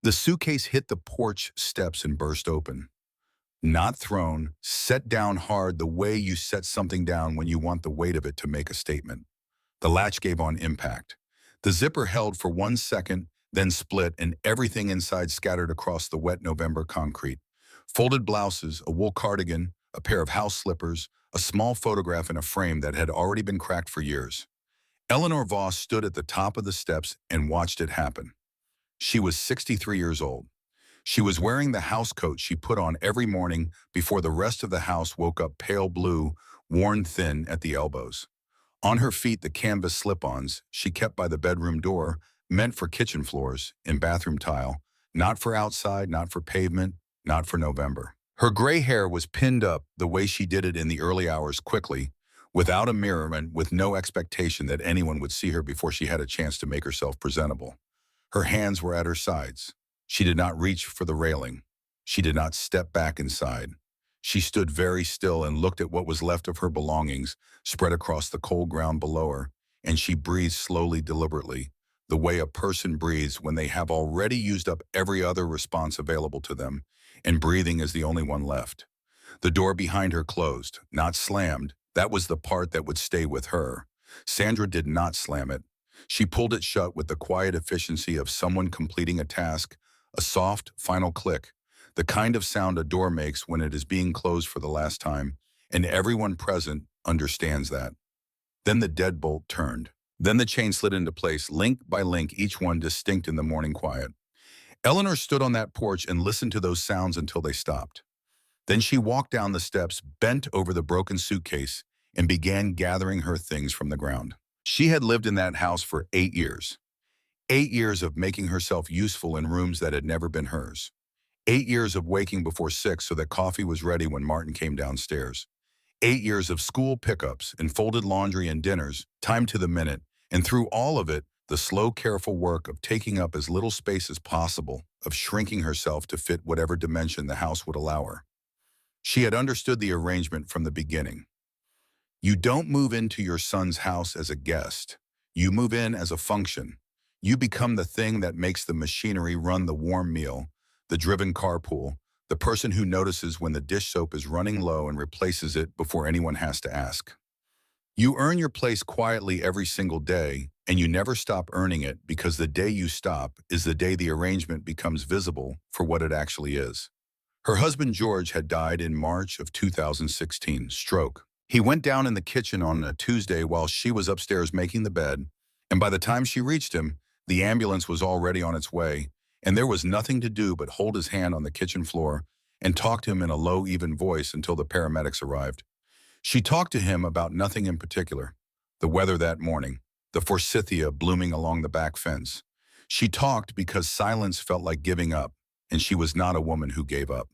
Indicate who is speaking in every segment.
Speaker 1: The suitcase hit the porch steps and burst open. Not thrown, set down hard the way you set something down when you want the weight of it to make a statement. The latch gave on impact. The zipper held for 1 second, then split, and everything inside scattered across the wet November concrete. Folded blouses, a wool cardigan, a pair of house slippers, a small photograph in a frame that had already been cracked for years. Eleanor Voss stood at the top of the steps and watched it happen. She was 63 years old. She was wearing the house coat she put on every morning before the rest of the house woke up pale blue, worn thin at the elbows. On her feet, the canvas slip-ons she kept by the bedroom door, meant for kitchen floors and bathroom tile, not for outside, not for pavement, not for November. Her gray hair was pinned up the way she did it in the early hours, quickly, without a mirror and with no expectation that anyone would see her before she had a chance to make herself presentable. Her hands were at her sides. She did not reach for the railing. She did not step back inside. She stood very still and looked at what was left of her belongings spread across the cold ground below her, and she breathed slowly, deliberately, the way a person breathes when they have already used up every other response available to them, and breathing is the only one left. The door behind her closed, not slammed. That was the part that would stay with her. Sandra did not slam it. She pulled it shut with the quiet efficiency of someone completing a task, a soft, final click, the kind of sound a door makes when it is being closed for the last time, and everyone present understands that. Then the deadbolt turned. Then the chain slid into place, link by link, each one distinct in the morning quiet. Eleanor stood on that porch and listened to those sounds until they stopped. Then she walked down the steps, bent over the broken suitcase, and began gathering her things from the ground. She had lived in that house for 8 years. 8 years of making herself useful in rooms that had never been hers. 8 years of waking before 6 so that coffee was ready when Martin came downstairs. 8 years of school pickups and folded laundry and dinners, timed to the minute, and through all of it, the slow, careful work of taking up as little space as possible, of shrinking herself to fit whatever dimension the house would allow her. She had understood the arrangement from the beginning. You don't move into your son's house as a guest. You move in as a function. You become the thing that makes the machinery run, the warm meal, the driven carpool, the person who notices when the dish soap is running low and replaces it before anyone has to ask. You earn your place quietly every single day, and you never stop earning it, because the day you stop is the day the arrangement becomes visible for what it actually is. Her husband George had died in March of 2016, stroke. He went down in the kitchen on a Tuesday while she was upstairs making the bed, and by the time she reached him, the ambulance was already on its way, and there was nothing to do but hold his hand on the kitchen floor and talk to him in a low, even voice until the paramedics arrived. She talked to him about nothing in particular. The weather that morning, the forsythia blooming along the back fence. She talked because silence felt like giving up, and she was not a woman who gave up.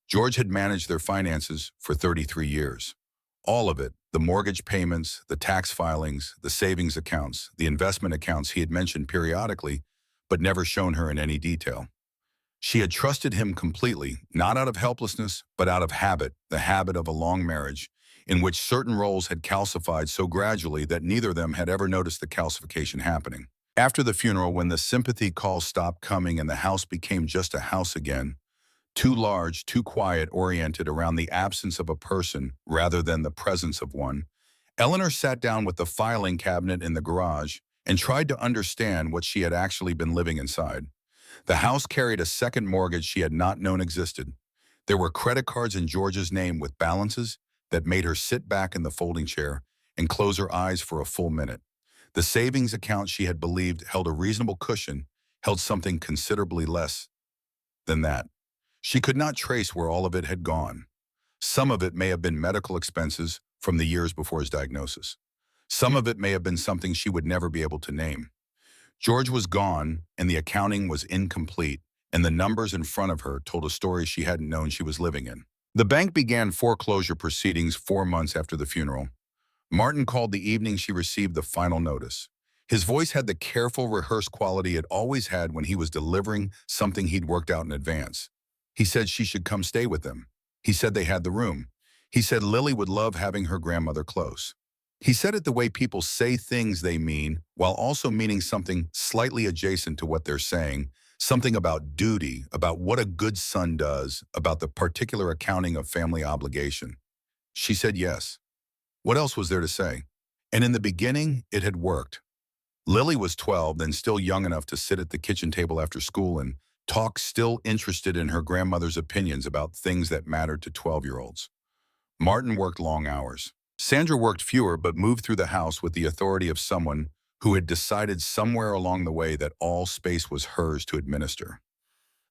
Speaker 1: George had managed their finances for 33 years. All of it, the mortgage payments, the tax filings, the savings accounts, the investment accounts he had mentioned periodically, but never shown her in any detail. She had trusted him completely, not out of helplessness, but out of habit, the habit of a long marriage, in which certain roles had calcified so gradually that neither of them had ever noticed the calcification happening. After the funeral, when the sympathy calls stopped coming and the house became just a house again, too large, too quiet, oriented around the absence of a person rather than the presence of one, Eleanor sat down with the filing cabinet in the garage and tried to understand what she had actually been living inside. The house carried a second mortgage she had not known existed. There were credit cards in George's name with balances that made her sit back in the folding chair and close her eyes for a full minute. The savings account she had believed held a reasonable cushion held something considerably less than that. She could not trace where all of it had gone. Some of it may have been medical expenses from the years before his diagnosis. Some of it may have been something she would never be able to name. George was gone, and the accounting was incomplete, and the numbers in front of her told a story she hadn't known she was living in. The bank began foreclosure proceedings 4 months after the funeral. Martin called the evening she received the final notice. His voice had the careful, rehearsed quality it always had when he was delivering something he'd worked out in advance. He said she should come stay with them. He said they had the room. He said Lily would love having her grandmother close. He said it the way people say things they mean, while also meaning something slightly adjacent to what they're saying, Something about duty, about what a good son does, about the particular accounting of family obligation. She said yes. What else was there to say? And in the beginning, it had worked. Lily was 12, then still young enough to sit at the kitchen table after school and talk, still interested in her grandmother's opinions about things that mattered to 12-year-olds. Martin worked long hours. Sandra worked fewer but moved through the house with the authority of someone who had decided somewhere along the way that all space was hers to administer.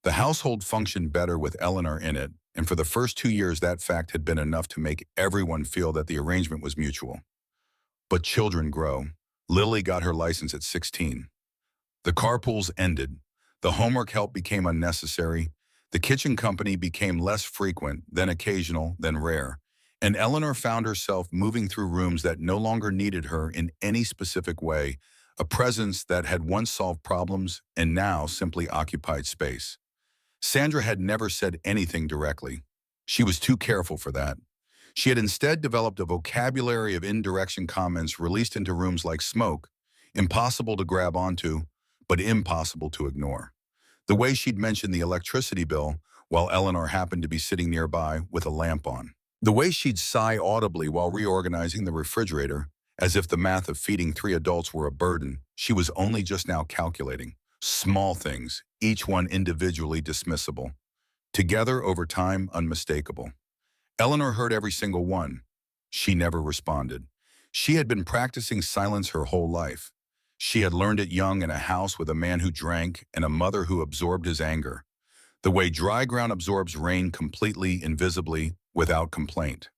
Speaker 1: The household functioned better with Eleanor in it, and for the first 2 years that fact had been enough to make everyone feel that the arrangement was mutual. But children grow. Lily got her license at 16. The carpools ended. The homework help became unnecessary. The kitchen company became less frequent, then occasional, then rare. And Eleanor found herself moving through rooms that no longer needed her in any specific way, a presence that had once solved problems and now simply occupied space. Sandra had never said anything directly. She was too careful for that. She had instead developed a vocabulary of indirection comments released into rooms like smoke, impossible to grab onto, but impossible to ignore. The way she'd mentioned the electricity bill while Eleanor happened to be sitting nearby with a lamp on. The way she'd sigh audibly while reorganizing the refrigerator, as if the math of feeding 3 adults were a burden she was only just now calculating. Small things, each one individually dismissible. Together over time, unmistakable. Eleanor heard every single one. She never responded. She had been practicing silence her whole life. She had learned it young in a house with a man who drank and a mother who absorbed his anger. The way dry ground absorbs rain completely, invisibly, without complaint.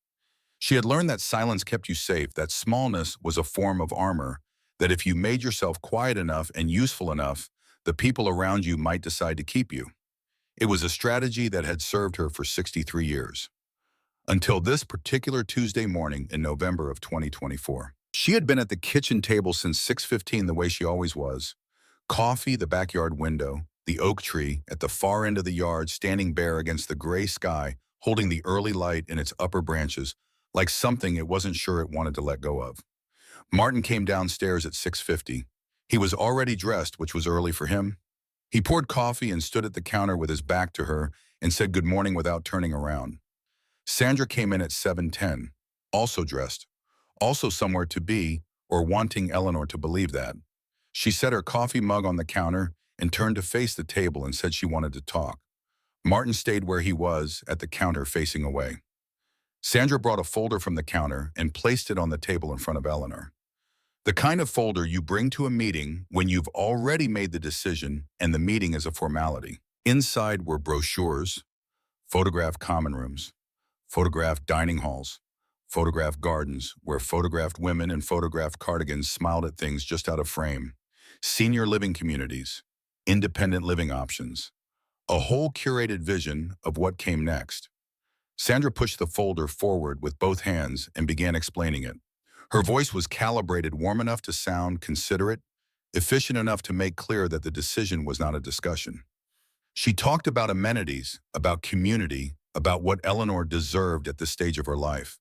Speaker 1: She had learned that silence kept you safe, that smallness was a form of armor, that if you made yourself quiet enough and useful enough, the people around you might decide to keep you. It was a strategy that had served her for 63 years. Until this particular Tuesday morning in November of 2024. She had been at the kitchen table since 6:15 the way she always was. Coffee, the backyard window, the oak tree at the far end of the yard standing bare against the gray sky, holding the early light in its upper branches, like something it wasn't sure it wanted to let go of. Martin came downstairs at 6:50. He was already dressed, which was early for him. He poured coffee and stood at the counter with his back to her and said good morning without turning around. Sandra came in at 7:10, also dressed, also somewhere to be, or wanting Eleanor to believe that. She set her coffee mug on the counter and turned to face the table and said she wanted to talk. Martin stayed where he was, at the counter facing away. Sandra brought a folder from the counter and placed it on the table in front of Eleanor. The kind of folder you bring to a meeting when you've already made the decision and the meeting is a formality. Inside were brochures, photographed common rooms, photographed dining halls, photographed gardens where photographed women and photographed cardigans smiled at things just out of frame, senior living communities, independent living options, a whole curated vision of what came next. Sandra pushed the folder forward with both hands and began explaining it. Her voice was calibrated warm enough to sound considerate, efficient enough to make clear that the decision was not a discussion. She talked about amenities, about community, about what Eleanor deserved at this stage of her life.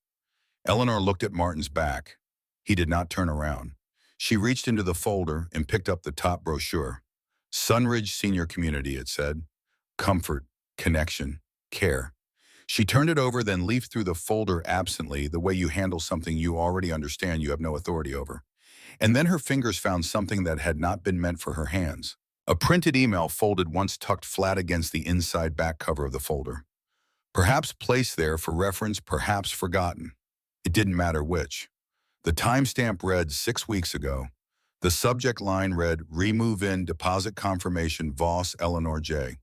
Speaker 1: Eleanor looked at Martin's back. He did not turn around. She reached into the folder and picked up the top brochure. Sunridge Senior Community, it said. Comfort, connection, care. She turned it over, then leafed through the folder absently, the way you handle something you already understand you have no authority over. And then her fingers found something that had not been meant for her hands. A printed email folded once tucked flat against the inside back cover of the folder. Perhaps placed there for reference, perhaps forgotten. It didn't matter which. The timestamp read 6 weeks ago. The subject line read, Remove in Deposit Confirmation Voss Eleanor J.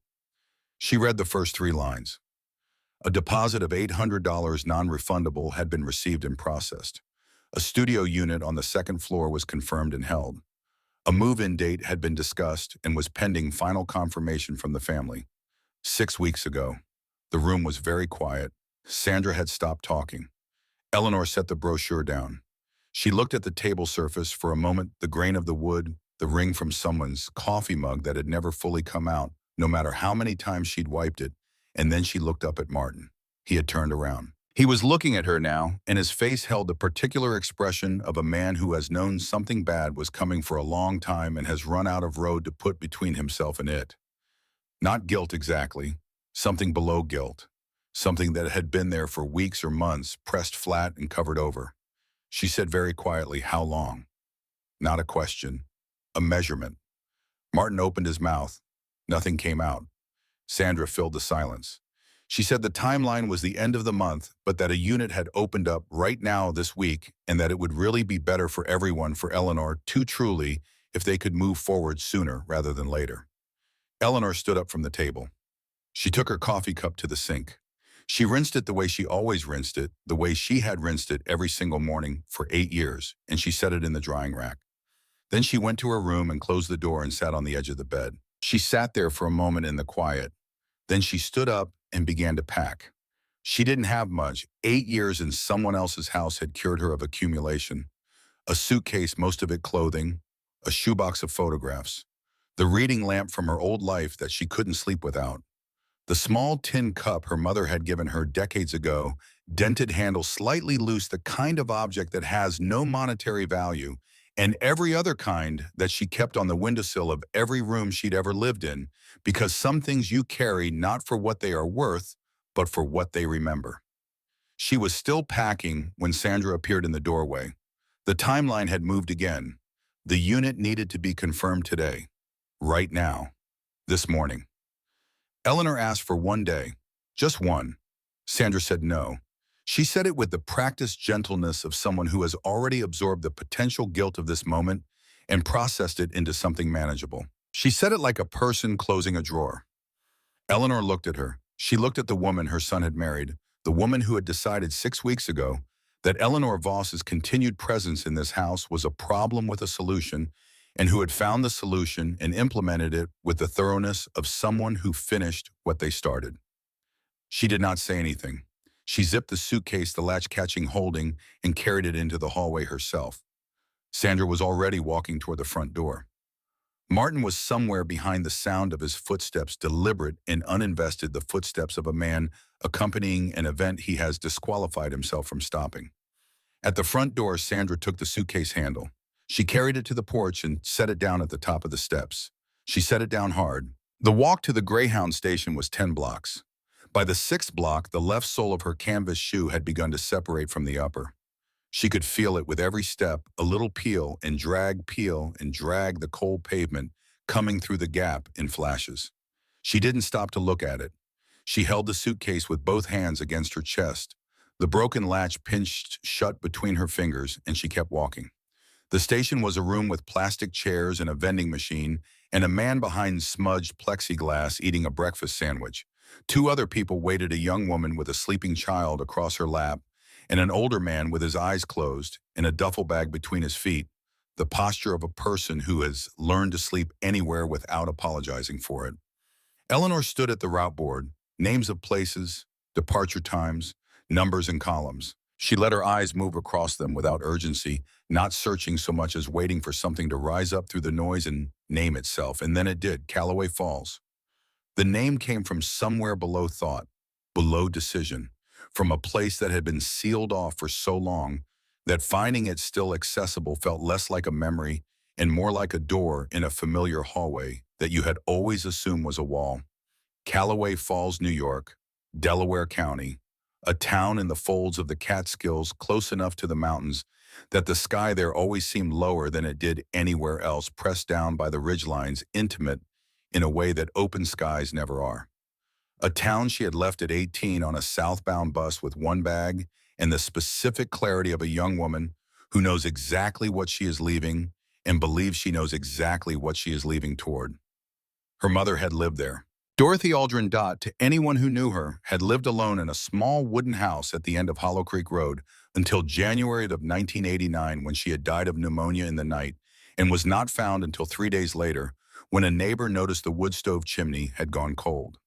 Speaker 1: She read the first 3 lines. A deposit of $800 non-refundable had been received and processed. A studio unit on the 2nd floor was confirmed and held. A move-in date had been discussed and was pending final confirmation from the family. 6 weeks ago. The room was very quiet. Sandra had stopped talking. Eleanor set the brochure down. She looked at the table surface for a moment, the grain of the wood, the ring from someone's coffee mug that had never fully come out, no matter how many times she'd wiped it, and then she looked up at Martin. He had turned around. He was looking at her now, and his face held the particular expression of a man who has known something bad was coming for a long time and has run out of road to put between himself and it. Not guilt exactly, something below guilt, something that had been there for weeks or months, pressed flat and covered over. She said very quietly, "How long?" Not a question, a measurement. Martin opened his mouth. Nothing came out. Sandra filled the silence. She said the timeline was the end of the month, but that a unit had opened up right now this week and that it would really be better for everyone, for Eleanor, too truly, if they could move forward sooner rather than later. Eleanor stood up from the table. She took her coffee cup to the sink. She rinsed it the way she always rinsed it, the way she had rinsed it every single morning for 8 years, and she set it in the drying rack. Then she went to her room and closed the door and sat on the edge of the bed. She sat there for a moment in the quiet. Then she stood up and began to pack. She didn't have much. 8 years in someone else's house had cured her of accumulation. A suitcase, most of it clothing, a shoebox of photographs, the reading lamp from her old life that she couldn't sleep without, the small tin cup her mother had given her decades ago, dented handle slightly loose, the kind of object that has no monetary value, and every other kind that she kept on the windowsill of every room she'd ever lived in, because some things you carry not for what they are worth, but for what they remember. She was still packing when Sandra appeared in the doorway. The timeline had moved again. The unit needed to be confirmed today, right now, this morning. Eleanor asked for one day, just one. Sandra said no. She said it with the practiced gentleness of someone who has already absorbed the potential guilt of this moment and processed it into something manageable. She said it like a person closing a drawer. Eleanor looked at her. She looked at the woman her son had married, the woman who had decided 6 weeks ago that Eleanor Voss's continued presence in this house was a problem with a solution, and who had found the solution and implemented it with the thoroughness of someone who finished what they started. She did not say anything. She zipped the suitcase the latch-catching holding and carried it into the hallway herself. Sandra was already walking toward the front door. Martin was somewhere behind the sound of his footsteps, deliberate and uninvested, the footsteps of a man accompanying an event he has disqualified himself from stopping. At the front door, Sandra took the suitcase handle. She carried it to the porch and set it down at the top of the steps. She set it down hard. The walk to the Greyhound station was 10 blocks. By the 6th block, the left sole of her canvas shoe had begun to separate from the upper. She could feel it with every step, a little peel and drag the cold pavement coming through the gap in flashes. She didn't stop to look at it. She held the suitcase with both hands against her chest. The broken latch pinched shut between her fingers, and she kept walking. The station was a room with plastic chairs and a vending machine, and a man behind smudged plexiglass eating a breakfast sandwich. 2 other people waited, a young woman with a sleeping child across her lap, and an older man with his eyes closed and a duffel bag between his feet, the posture of a person who has learned to sleep anywhere without apologizing for it. Eleanor stood at the route board, names of places, departure times, numbers and columns. She let her eyes move across them without urgency, not searching so much as waiting for something to rise up through the noise and name itself. And then it did, Callaway Falls. The name came from somewhere below thought, below decision, from a place that had been sealed off for so long that finding it still accessible felt less like a memory and more like a door in a familiar hallway that you had always assumed was a wall. Callaway Falls, New York, Delaware County, a town in the folds of the Catskills, close enough to the mountains that the sky there always seemed lower than it did anywhere else, pressed down by the ridgelines, intimate in a way that open skies never are. A town she had left at 18 on a southbound bus with one bag and the specific clarity of a young woman who knows exactly what she is leaving and believes she knows exactly what she is leaving toward. Her mother had lived there. Dorothy Aldrin Dot, to anyone who knew her, had lived alone in a small wooden house at the end of Hollow Creek Road until January of 1989, when she had died of pneumonia in the night and was not found until 3 days later, when a neighbor noticed the wood stove chimney had gone cold.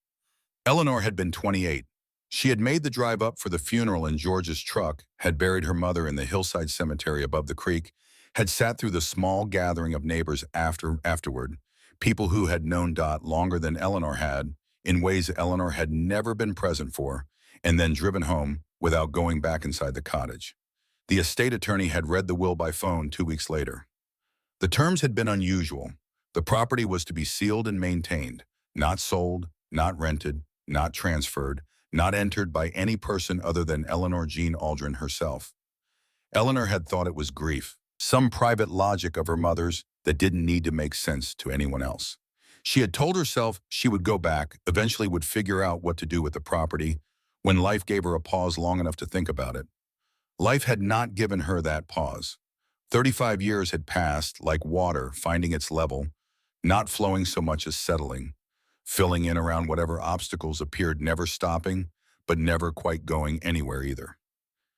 Speaker 1: Eleanor had been 28. She had made the drive up for the funeral in George's truck, had buried her mother in the hillside cemetery above the creek, had sat through the small gathering of neighbors afterward, people who had known Dot longer than Eleanor had, in ways Eleanor had never been present for, and then driven home without going back inside the cottage. The estate attorney had read the will by phone 2 weeks later. The terms had been unusual. The property was to be sealed and maintained. Not sold, not rented, not transferred, not entered by any person other than Eleanor Jean Aldrin herself. Eleanor had thought it was grief, some private logic of her mother's that didn't need to make sense to anyone else. She had told herself she would go back, eventually would figure out what to do with the property, when life gave her a pause long enough to think about it. Life had not given her that pause. 35 years had passed, like water, finding its level, not flowing so much as settling, filling in around whatever obstacles appeared, never stopping, but never quite going anywhere either.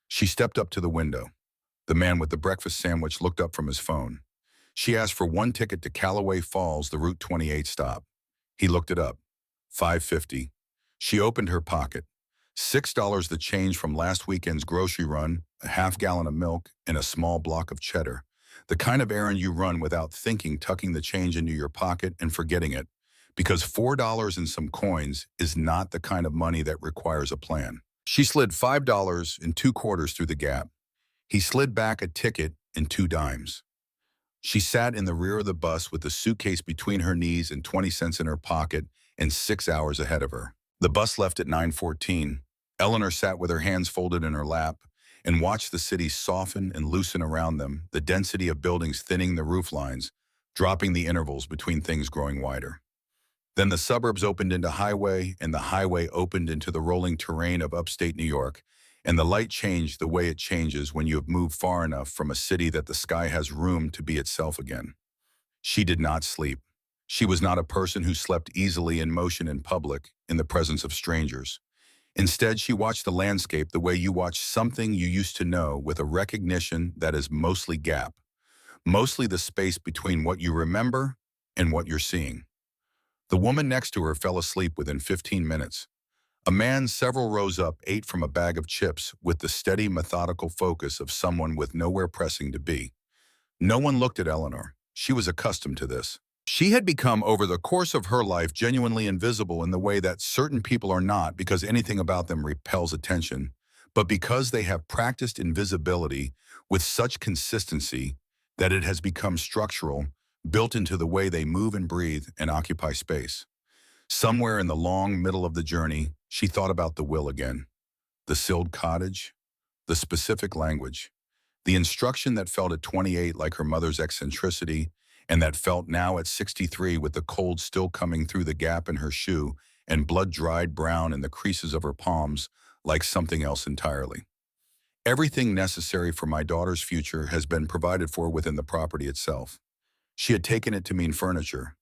Speaker 1: She stepped up to the window. The man with the breakfast sandwich looked up from his phone. She asked for one ticket to Callaway Falls, the Route 28 stop. He looked it up. $5.50. She opened her pocket. $6 the change from last weekend's grocery run, a half-gallon of milk, and a small block of cheddar. The kind of errand you run without thinking, tucking the change into your pocket and forgetting it, because $4 and some coins is not the kind of money that requires a plan. She slid $5 and 2 quarters through the gap. He slid back a ticket and 2 dimes. She sat in the rear of the bus with the suitcase between her knees and 20 cents in her pocket and 6 hours ahead of her. The bus left at 9:14. Eleanor sat with her hands folded in her lap and watched the city soften and loosen around them, the density of buildings thinning the roof lines, dropping the intervals between things growing wider. Then the suburbs opened into highway, and the highway opened into the rolling terrain of upstate New York, and the light changed the way it changes when you have moved far enough from a city that the sky has room to be itself again. She did not sleep. She was not a person who slept easily in motion in public, in the presence of strangers. Instead, she watched the landscape the way you watch something you used to know, with a recognition that is mostly gap, mostly the space between what you remember and what you're seeing. The woman next to her fell asleep within 15 minutes. A man several rows up ate from a bag of chips with the steady, methodical focus of someone with nowhere pressing to be. No one looked at Eleanor. She was accustomed to this. She had become, over the course of her life, genuinely invisible in the way that certain people are not because anything about them repels attention, but because they have practiced invisibility with such consistency that it has become structural, built into the way they move and breathe and occupy space. Somewhere in the long middle of the journey, she thought about the will again. The sealed cottage, the specific language, the instruction that felt at 28 like her mother's eccentricity, and that felt now at 63 with the cold still coming through the gap in her shoe and blood-dried brown in the creases of her palms like something else entirely. Everything necessary for my daughter's future has been provided for within the property itself. She had taken it to mean furniture,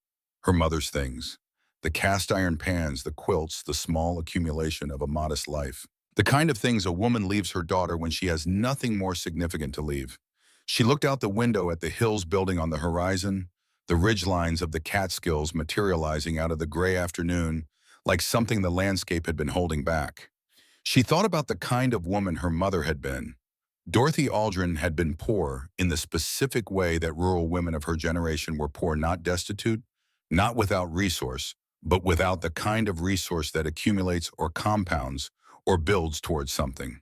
Speaker 1: her mother's things, the cast iron pans, the quilts, the small accumulation of a modest life. The kind of things a woman leaves her daughter when she has nothing more significant to leave. She looked out the window at the hills building on the horizon, the ridgelines of the Catskills materializing out of the gray afternoon like something the landscape had been holding back. She thought about the kind of woman her mother had been. Dorothy Aldrin had been poor in the specific way that rural women of her generation were poor, not destitute, not without resource, but without the kind of resource that accumulates or compounds or builds towards something.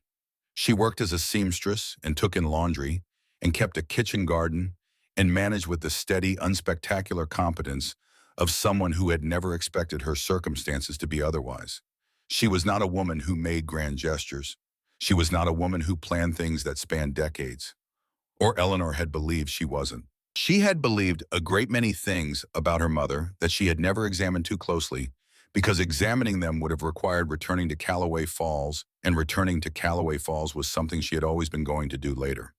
Speaker 1: She worked as a seamstress and took in laundry and kept a kitchen garden and managed with the steady, unspectacular competence of someone who had never expected her circumstances to be otherwise. She was not a woman who made grand gestures. She was not a woman who planned things that spanned decades. Or Eleanor had believed she wasn't. She had believed a great many things about her mother that she had never examined too closely, because examining them would have required returning to Callaway Falls, and returning to Callaway Falls was something she had always been going to do later.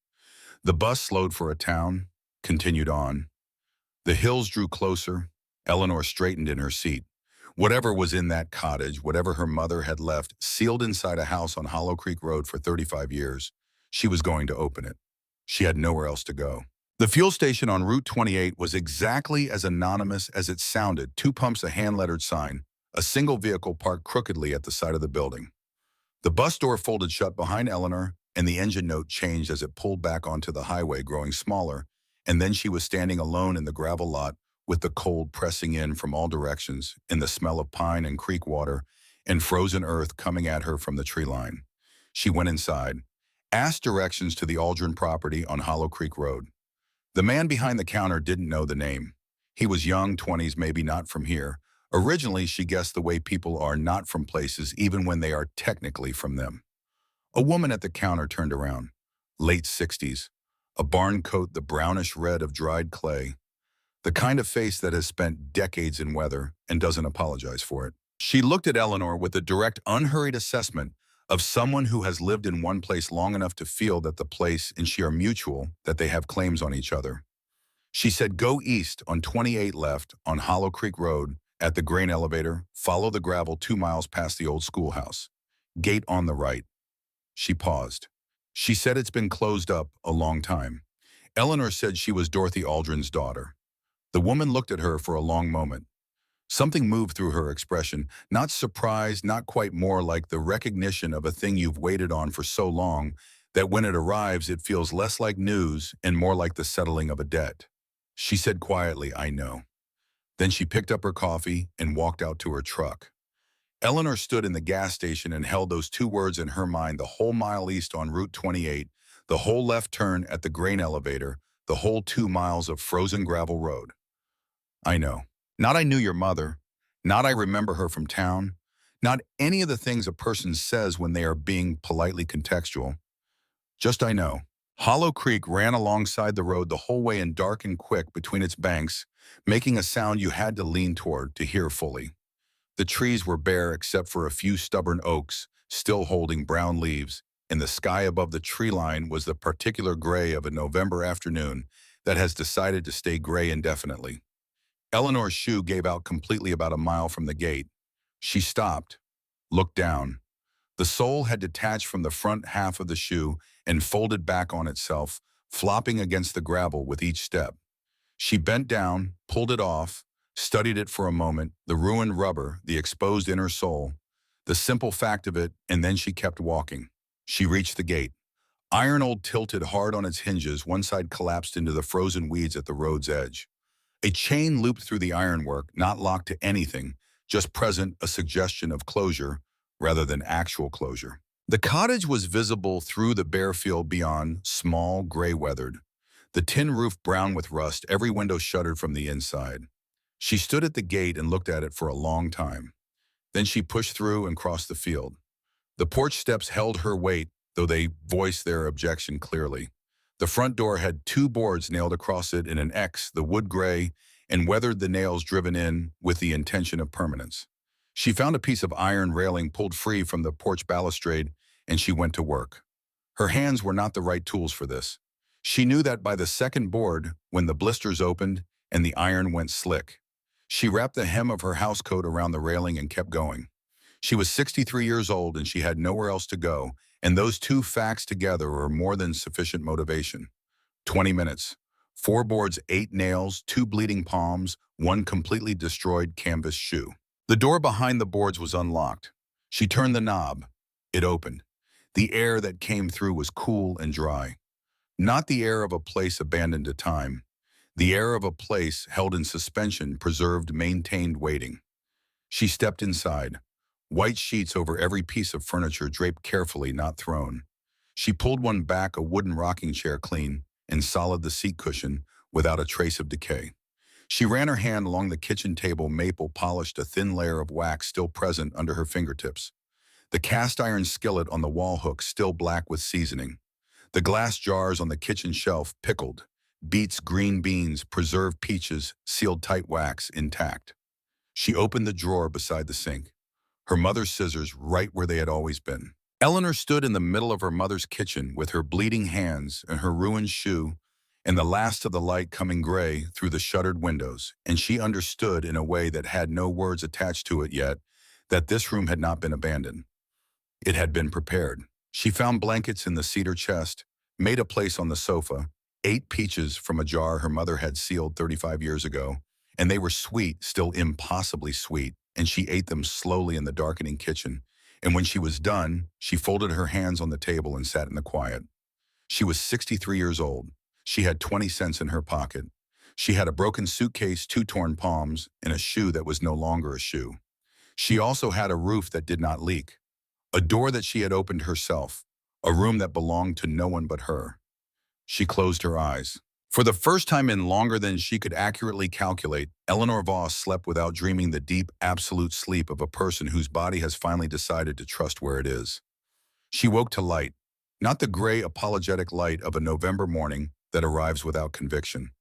Speaker 1: The bus slowed for a town, continued on. The hills drew closer. Eleanor straightened in her seat. Whatever was in that cottage, whatever her mother had left sealed inside a house on Hollow Creek Road for 35 years, she was going to open it. She had nowhere else to go. The fuel station on Route 28 was exactly as anonymous as it sounded. 2 pumps, a hand-lettered sign, a single vehicle parked crookedly at the side of the building. The bus door folded shut behind Eleanor, and the engine note changed as it pulled back onto the highway, growing smaller, and then she was standing alone in the gravel lot with the cold pressing in from all directions and the smell of pine and creek water and frozen earth coming at her from the tree line. She went inside, asked directions to the Aldrin property on Hollow Creek Road. The man behind the counter didn't know the name. He was young, 20s, maybe not from here, Originally, she guessed the way people are not from places even when they are technically from them. A woman at the counter turned around, late 60s, a barn coat the brownish red of dried clay, the kind of face that has spent decades in weather and doesn't apologize for it. She looked at Eleanor with a direct, unhurried assessment of someone who has lived in one place long enough to feel that the place and she are mutual, that they have claims on each other. She said, go east on 28 left on Hollow Creek Road at the grain elevator, follow the gravel 2 miles past the old schoolhouse. Gate on the right. She paused. She said it's been closed up a long time. Eleanor said she was Dorothy Aldrin's daughter. The woman looked at her for a long moment. Something moved through her expression, not surprise, not quite, more like the recognition of a thing you've waited on for so long that when it arrives it feels less like news and more like the settling of a debt. She said quietly, I know. Then she picked up her coffee and walked out to her truck. Eleanor stood in the gas station and held those two words in her mind: the whole mile east on Route 28, the whole left turn at the grain elevator, the whole 2 miles of frozen gravel road. I know. Not I knew your mother. Not I remember her from town. Not any of the things a person says when they are being politely contextual. Just I know. Hollow Creek ran alongside the road the whole way and dark and quick between its banks, making a sound you had to lean toward to hear fully. The trees were bare except for a few stubborn oaks, still holding brown leaves, and the sky above the tree line was the particular gray of a November afternoon that has decided to stay gray indefinitely. Eleanor's shoe gave out completely about a mile from the gate. She stopped, looked down. The sole had detached from the front half of the shoe and folded back on itself, flopping against the gravel with each step. She bent down, pulled it off, studied it for a moment, the ruined rubber, the exposed inner sole, the simple fact of it, and then she kept walking. She reached the gate. Iron old tilted hard on its hinges, one side collapsed into the frozen weeds at the road's edge. A chain looped through the ironwork, not locked to anything, just present, a suggestion of closure rather than actual closure. The cottage was visible through the bare field beyond, small, gray-weathered. The tin roof brown with rust, every window shuttered from the inside. She stood at the gate and looked at it for a long time. Then she pushed through and crossed the field. The porch steps held her weight, though they voiced their objection clearly. The front door had two boards nailed across it in an X, the wood gray, and weathered, the nails driven in with the intention of permanence. She found a piece of iron railing pulled free from the porch balustrade, and she went to work. Her hands were not the right tools for this. She knew that by the second board, when the blisters opened and the iron went slick. She wrapped the hem of her housecoat around the railing and kept going. She was 63 years old and she had nowhere else to go, and those two facts together were more than sufficient motivation. 20 minutes. 4 boards, 8 nails, 2 bleeding palms, 1 completely destroyed canvas shoe. The door behind the boards was unlocked. She turned the knob. It opened. The air that came through was cool and dry. Not the air of a place abandoned to time. The air of a place held in suspension, preserved, maintained, waiting. She stepped inside. White sheets over every piece of furniture, draped carefully, not thrown. She pulled one back, a wooden rocking chair clean and solid, the seat cushion without a trace of decay. She ran her hand along the kitchen table, maple polished, a thin layer of wax still present under her fingertips. The cast iron skillet on the wall hook still black with seasoning. The glass jars on the kitchen shelf pickled. Beets, green beans, preserved peaches, sealed tight, wax intact. She opened the drawer beside the sink. Her mother's scissors right where they had always been. Eleanor stood in the middle of her mother's kitchen with her bleeding hands and her ruined shoe and the last of the light coming gray through the shuttered windows, and she understood in a way that had no words attached to it yet that this room had not been abandoned. It had been prepared. She found blankets in the cedar chest, made a place on the sofa, ate peaches from a jar her mother had sealed 35 years ago, and they were sweet, still impossibly sweet, and she ate them slowly in the darkening kitchen. And when she was done, she folded her hands on the table and sat in the quiet. She was 63 years old. She had 20 cents in her pocket. She had a broken suitcase, 2 torn palms, and a shoe that was no longer a shoe. She also had a roof that did not leak, a door that she had opened herself, a room that belonged to no one but her. She closed her eyes. For the first time in longer than she could accurately calculate, Eleanor Voss slept without dreaming the deep, absolute sleep of a person whose body has finally decided to trust where it is. She woke to light, not the gray, apologetic light of a November morning that arrives without conviction.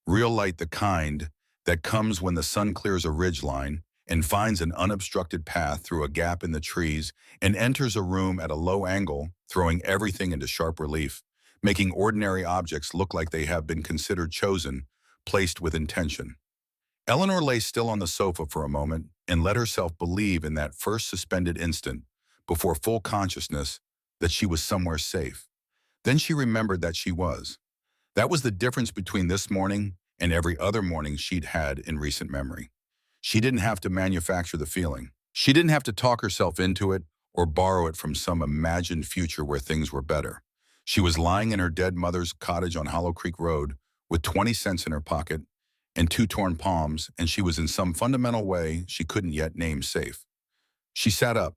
Speaker 1: Real light, the kind that comes when the sun clears a ridgeline and finds an unobstructed path through a gap in the trees and enters a room at a low angle, throwing everything into sharp relief, making ordinary objects look like they have been considered chosen, placed with intention. Eleanor lay still on the sofa for a moment and let herself believe in that first suspended instant, before full consciousness, that she was somewhere safe. Then she remembered that she was. That was the difference between this morning and every other morning she'd had in recent memory. She didn't have to manufacture the feeling. She didn't have to talk herself into it or borrow it from some imagined future where things were better. She was lying in her dead mother's cottage on Hollow Creek Road with 20 cents in her pocket and two torn palms, and she was in some fundamental way she couldn't yet name safe. She sat up.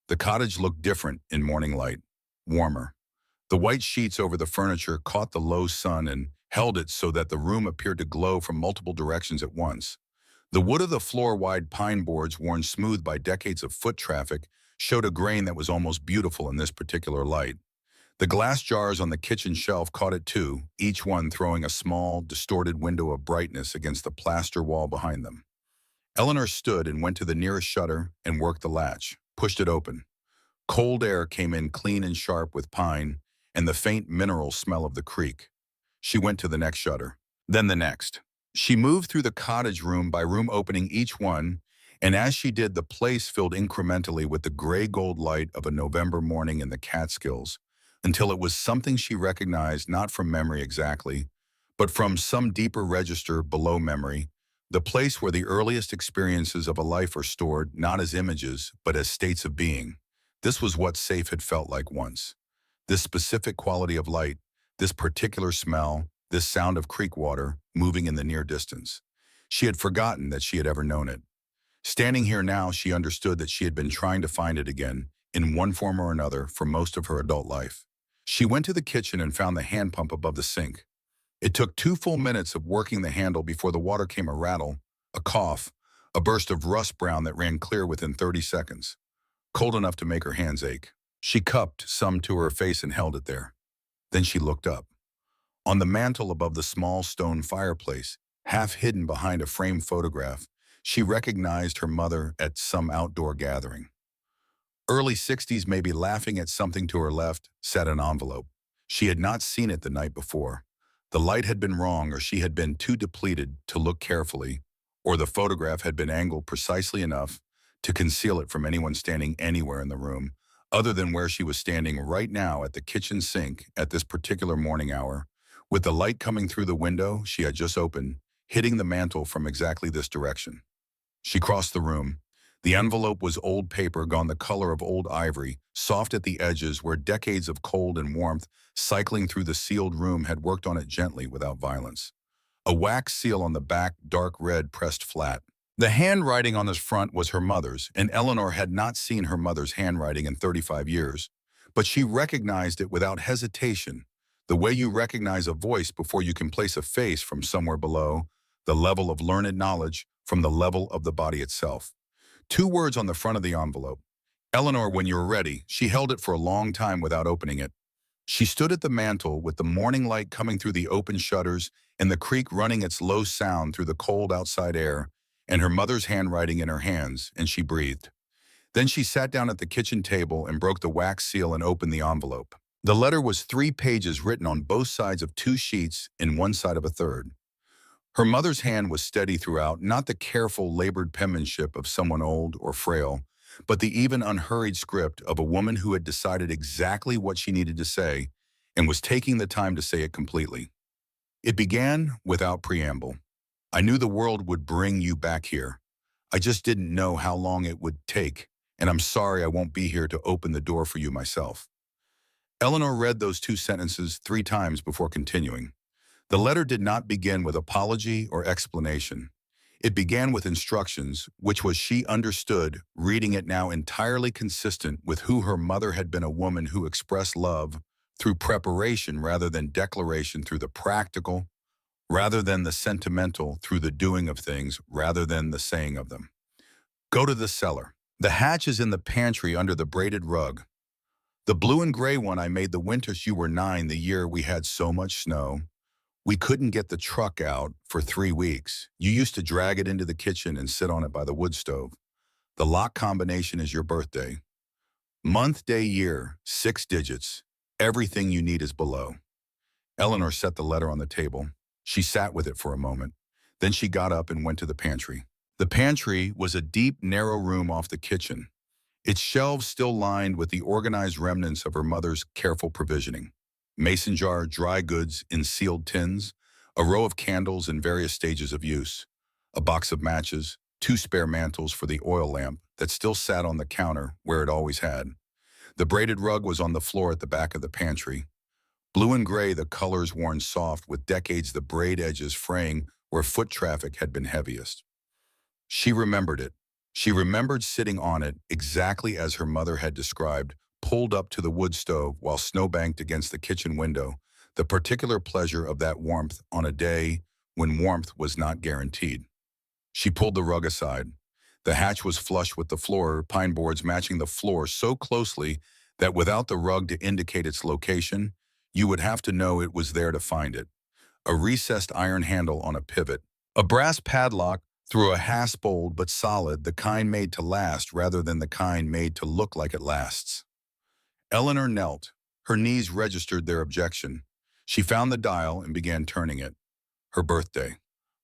Speaker 1: The cottage looked different in morning light, warmer. The white sheets over the furniture caught the low sun and held it so that the room appeared to glow from multiple directions at once. The wood of the floor-wide pine boards, worn smooth by decades of foot traffic, showed a grain that was almost beautiful in this particular light. The glass jars on the kitchen shelf caught it too, each one throwing a small, distorted window of brightness against the plaster wall behind them. Eleanor stood and went to the nearest shutter and worked the latch, pushed it open. Cold air came in clean and sharp with pine and the faint mineral smell of the creek. She went to the next shutter, then the next. She moved through the cottage room by room, opening each one, and as she did, the place filled incrementally with the gray-gold light of a November morning in the Catskills, until it was something she recognized not from memory exactly, but from some deeper register below memory, the place where the earliest experiences of a life are stored not as images, but as states of being. This was what safe had felt like once. This specific quality of light, this particular smell, this sound of creek water moving in the near distance. She had forgotten that she had ever known it. Standing here now, she understood that she had been trying to find it again, in one form or another, for most of her adult life. She went to the kitchen and found the hand pump above the sink. It took 2 full minutes of working the handle before the water came a rattle, a cough, a burst of rust brown that ran clear within 30 seconds, cold enough to make her hands ache. She cupped some to her face and held it there. Then she looked up. On the mantel above the small stone fireplace, half hidden behind a framed photograph, she recognized her mother at some outdoor gathering. Early 60s, maybe, laughing at something to her left, sat an envelope. She had not seen it the night before. The light had been wrong, or she had been too depleted to look carefully, or the photograph had been angled precisely enough to conceal it from anyone standing anywhere in the room, other than where she was standing right now at the kitchen sink at this particular morning hour, with the light coming through the window she had just opened, hitting the mantel from exactly this direction. She crossed the room. The envelope was old paper gone the color of old ivory, soft at the edges where decades of cold and warmth cycling through the sealed room had worked on it gently without violence. A wax seal on the back, dark red, pressed flat. The handwriting on the front was her mother's, and Eleanor had not seen her mother's handwriting in 35 years, but she recognized it without hesitation, the way you recognize a voice before you can place a face from somewhere below, the level of learned knowledge from the level of the body itself. 2 words on the front of the envelope. Eleanor, when you're ready. She held it for a long time without opening it. She stood at the mantel with the morning light coming through the open shutters and the creek running its low sound through the cold outside air, and her mother's handwriting in her hands, and she breathed. Then she sat down at the kitchen table and broke the wax seal and opened the envelope. The letter was 3 pages written on both sides of 2 sheets and one side of a third. Her mother's hand was steady throughout, not the careful, labored penmanship of someone old or frail, but the even unhurried script of a woman who had decided exactly what she needed to say and was taking the time to say it completely. It began without preamble. I knew the world would bring you back here. I just didn't know how long it would take, and I'm sorry I won't be here to open the door for you myself. Eleanor read those 2 sentences 3 times before continuing. The letter did not begin with apology or explanation. It began with instructions, which was she understood, reading it now entirely consistent with who her mother had been, a woman who expressed love through preparation rather than declaration, through the practical, rather than the sentimental through the doing of things rather than the saying of them. Go to the cellar. The hatch is in the pantry under the braided rug. The blue and gray one I made the winters you were 9, the year we had so much snow. We couldn't get the truck out for 3 weeks. You used to drag it into the kitchen and sit on it by the wood stove. The lock combination is your birthday. Month, day, year, 6 digits. Everything you need is below. Eleanor set the letter on the table. She sat with it for a moment. Then she got up and went to the pantry. The pantry was a deep, narrow room off the kitchen, its shelves still lined with the organized remnants of her mother's careful provisioning. Mason jar, dry goods in sealed tins, a row of candles in various stages of use, a box of matches, 2 spare mantles for the oil lamp that still sat on the counter where it always had. The braided rug was on the floor at the back of the pantry. Blue and gray, the colors worn soft with decades the braid edges fraying where foot traffic had been heaviest. She remembered it. She remembered sitting on it exactly as her mother had described, pulled up to the wood stove while snowbanked against the kitchen window, the particular pleasure of that warmth on a day when warmth was not guaranteed. She pulled the rug aside. The hatch was flush with the floor, pine boards matching the floor so closely that without the rug to indicate its location, you would have to know it was there to find it. A recessed iron handle on a pivot. A brass padlock through a hasp-old but solid, the kind made to last rather than the kind made to look like it lasts. Eleanor knelt. Her knees registered their objection. She found the dial and began turning it. Her birthday,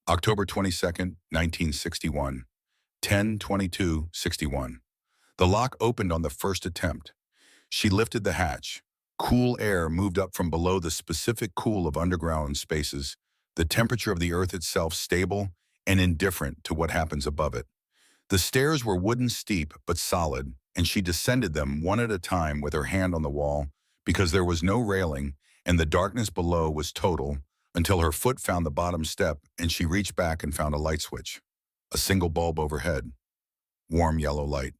Speaker 1: October 22nd, 1961, 10/22/61. The lock opened on the first attempt. She lifted the hatch. Cool air moved up from below the specific cool of underground spaces, the temperature of the earth itself stable and indifferent to what happens above it. The stairs were wooden steep but solid, and she descended them one at a time with her hand on the wall because there was no railing and the darkness below was total until her foot found the bottom step and she reached back and found a light switch. A single bulb overhead. Warm yellow light.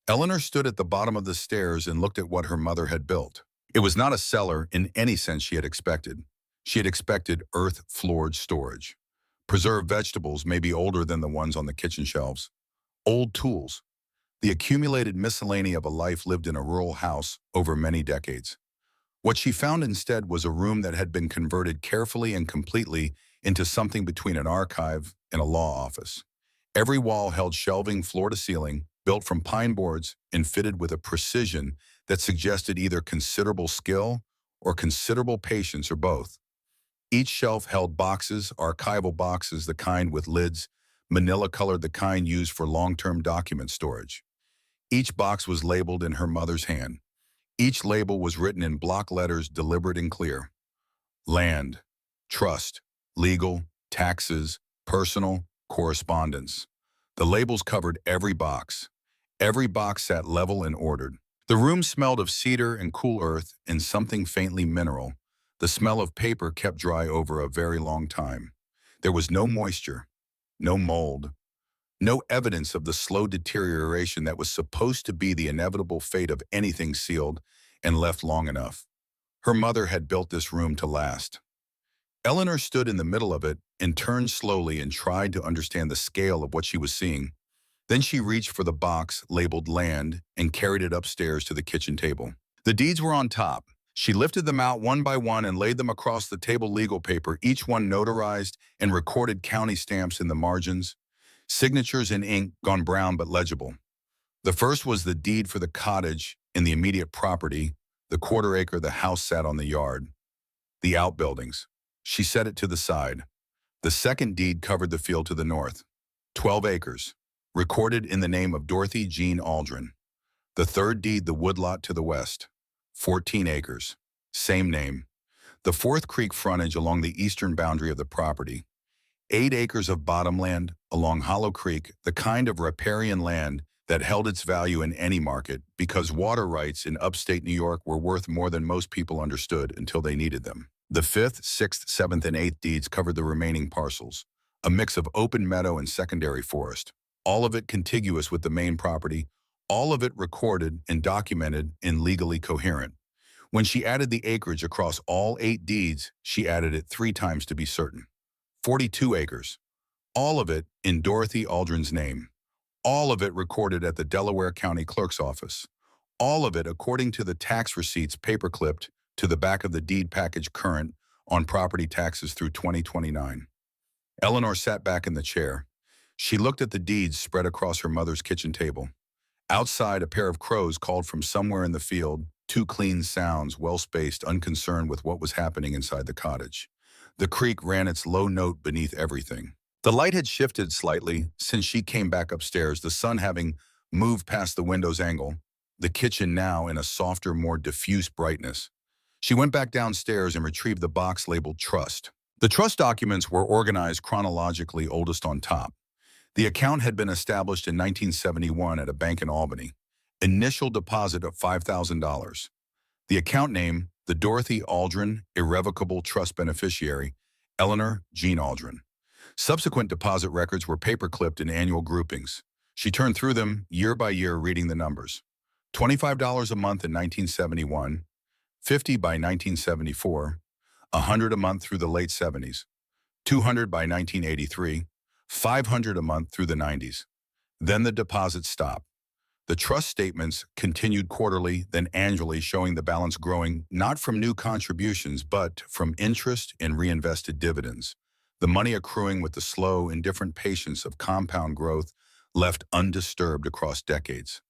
Speaker 1: Eleanor stood at the bottom of the stairs and looked at what her mother had built. It was not a cellar in any sense she had expected. She had expected earth-floored storage. Preserved vegetables may be older than the ones on the kitchen shelves. Old tools. The accumulated miscellany of a life lived in a rural house over many decades. What she found instead was a room that had been converted carefully and completely into something between an archive and a law office. Every wall held shelving floor to ceiling, built from pine boards and fitted with a precision that suggested either considerable skill or considerable patience or both. Each shelf held boxes, archival boxes, the kind with lids, manila-colored, the kind used for long-term document storage. Each box was labeled in her mother's hand. Each label was written in block letters, deliberate and clear. Land, trust, legal, taxes, personal, correspondence. The labels covered every box. Every box sat level and ordered. The room smelled of cedar and cool earth and something faintly mineral. The smell of paper kept dry over a very long time. There was no moisture, no mold, no evidence of the slow deterioration that was supposed to be the inevitable fate of anything sealed and left long enough. Her mother had built this room to last. Eleanor stood in the middle of it and turned slowly and tried to understand the scale of what she was seeing. Then she reached for the box labeled land and carried it upstairs to the kitchen table. The deeds were on top. She lifted them out one by one and laid them across the table, legal paper, each one notarized and recorded, county stamps in the margins, signatures in ink gone brown but legible. The first was the deed for the cottage in the immediate property, the quarter acre the house sat on the yard. The outbuildings. She set it to the side. The second deed covered the field to the north. 12 acres, recorded in the name of Dorothy Jean Aldrin. The third deed, the woodlot to the west. 14 acres, same name. The fourth creek frontage along the eastern boundary of the property. 8 acres of bottomland along Hollow Creek, the kind of riparian land that held its value in any market because water rights in upstate New York were worth more than most people understood until they needed them. The 5th, 6th, 7th, and 8th deeds covered the remaining parcels, a mix of open meadow and secondary forest, all of it contiguous with the main property, all of it recorded and documented and legally coherent. When she added the acreage across all 8 deeds, she added it 3 times to be certain. 42 acres. All of it in Dorothy Aldrin's name. All of it recorded at the Delaware County Clerk's office. All of it according to the tax receipts paperclipped to the back of the deed package current on property taxes through 2029. Eleanor sat back in the chair. She looked at the deeds spread across her mother's kitchen table. Outside, a pair of crows called from somewhere in the field, two clean sounds, well-spaced, unconcerned with what was happening inside the cottage. The creek ran its low note beneath everything. The light had shifted slightly since she came back upstairs, the sun having moved past the window's angle, the kitchen now in a softer, more diffuse brightness. She went back downstairs and retrieved the box labeled Trust. The trust documents were organized chronologically, oldest on top. The account had been established in 1971 at a bank in Albany. Initial deposit of $5,000. The account name, the Dorothy Aldrin Irrevocable Trust Beneficiary, Eleanor Jean Aldrin. Subsequent deposit records were paper-clipped in annual groupings. She turned through them year by year, reading the numbers. $25 a month in 1971, $50 by 1974, $100 a month through the late 70s, $200 by 1983, $500 a month through the 90s. Then the deposits stopped. The trust statements continued quarterly, then annually, showing the balance growing not from new contributions, but from interest and reinvested dividends. The money accruing with the slow, indifferent patience of compound growth left undisturbed across decades.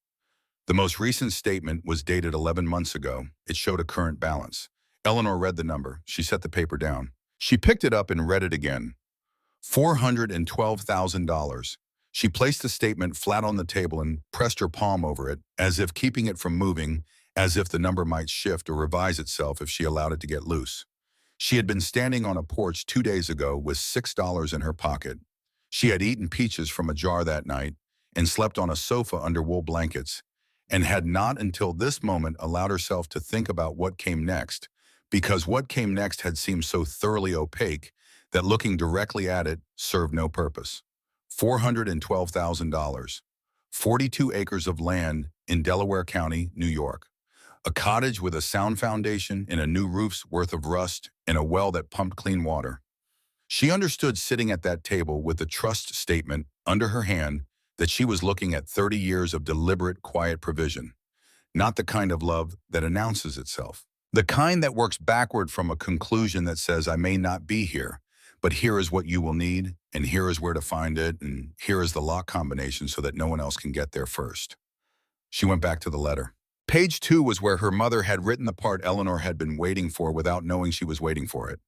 Speaker 1: The most recent statement was dated 11 months ago. It showed a current balance. Eleanor read the number. She set the paper down. She picked it up and read it again. $412,000. She placed the statement flat on the table and pressed her palm over it, as if keeping it from moving, as if the number might shift or revise itself if she allowed it to get loose. She had been standing on a porch 2 days ago with $6 in her pocket. She had eaten peaches from a jar that night and slept on a sofa under wool blankets, and had not until this moment allowed herself to think about what came next, because what came next had seemed so thoroughly opaque that looking directly at it served no purpose. $412,000. 42 acres of land in Delaware County, New York. A cottage with a sound foundation and a new roof's worth of rust and a well that pumped clean water. She understood, sitting at that table with the trust statement under her hand, that she was looking at 30 years of deliberate, quiet provision. Not the kind of love that announces itself. The kind that works backward from a conclusion that says, I may not be here, but here is what you will need, and here is where to find it, and here is the lock combination so that no one else can get there first. She went back to the letter. Page 2 was where her mother had written the part Eleanor had been waiting for without knowing she was waiting for it.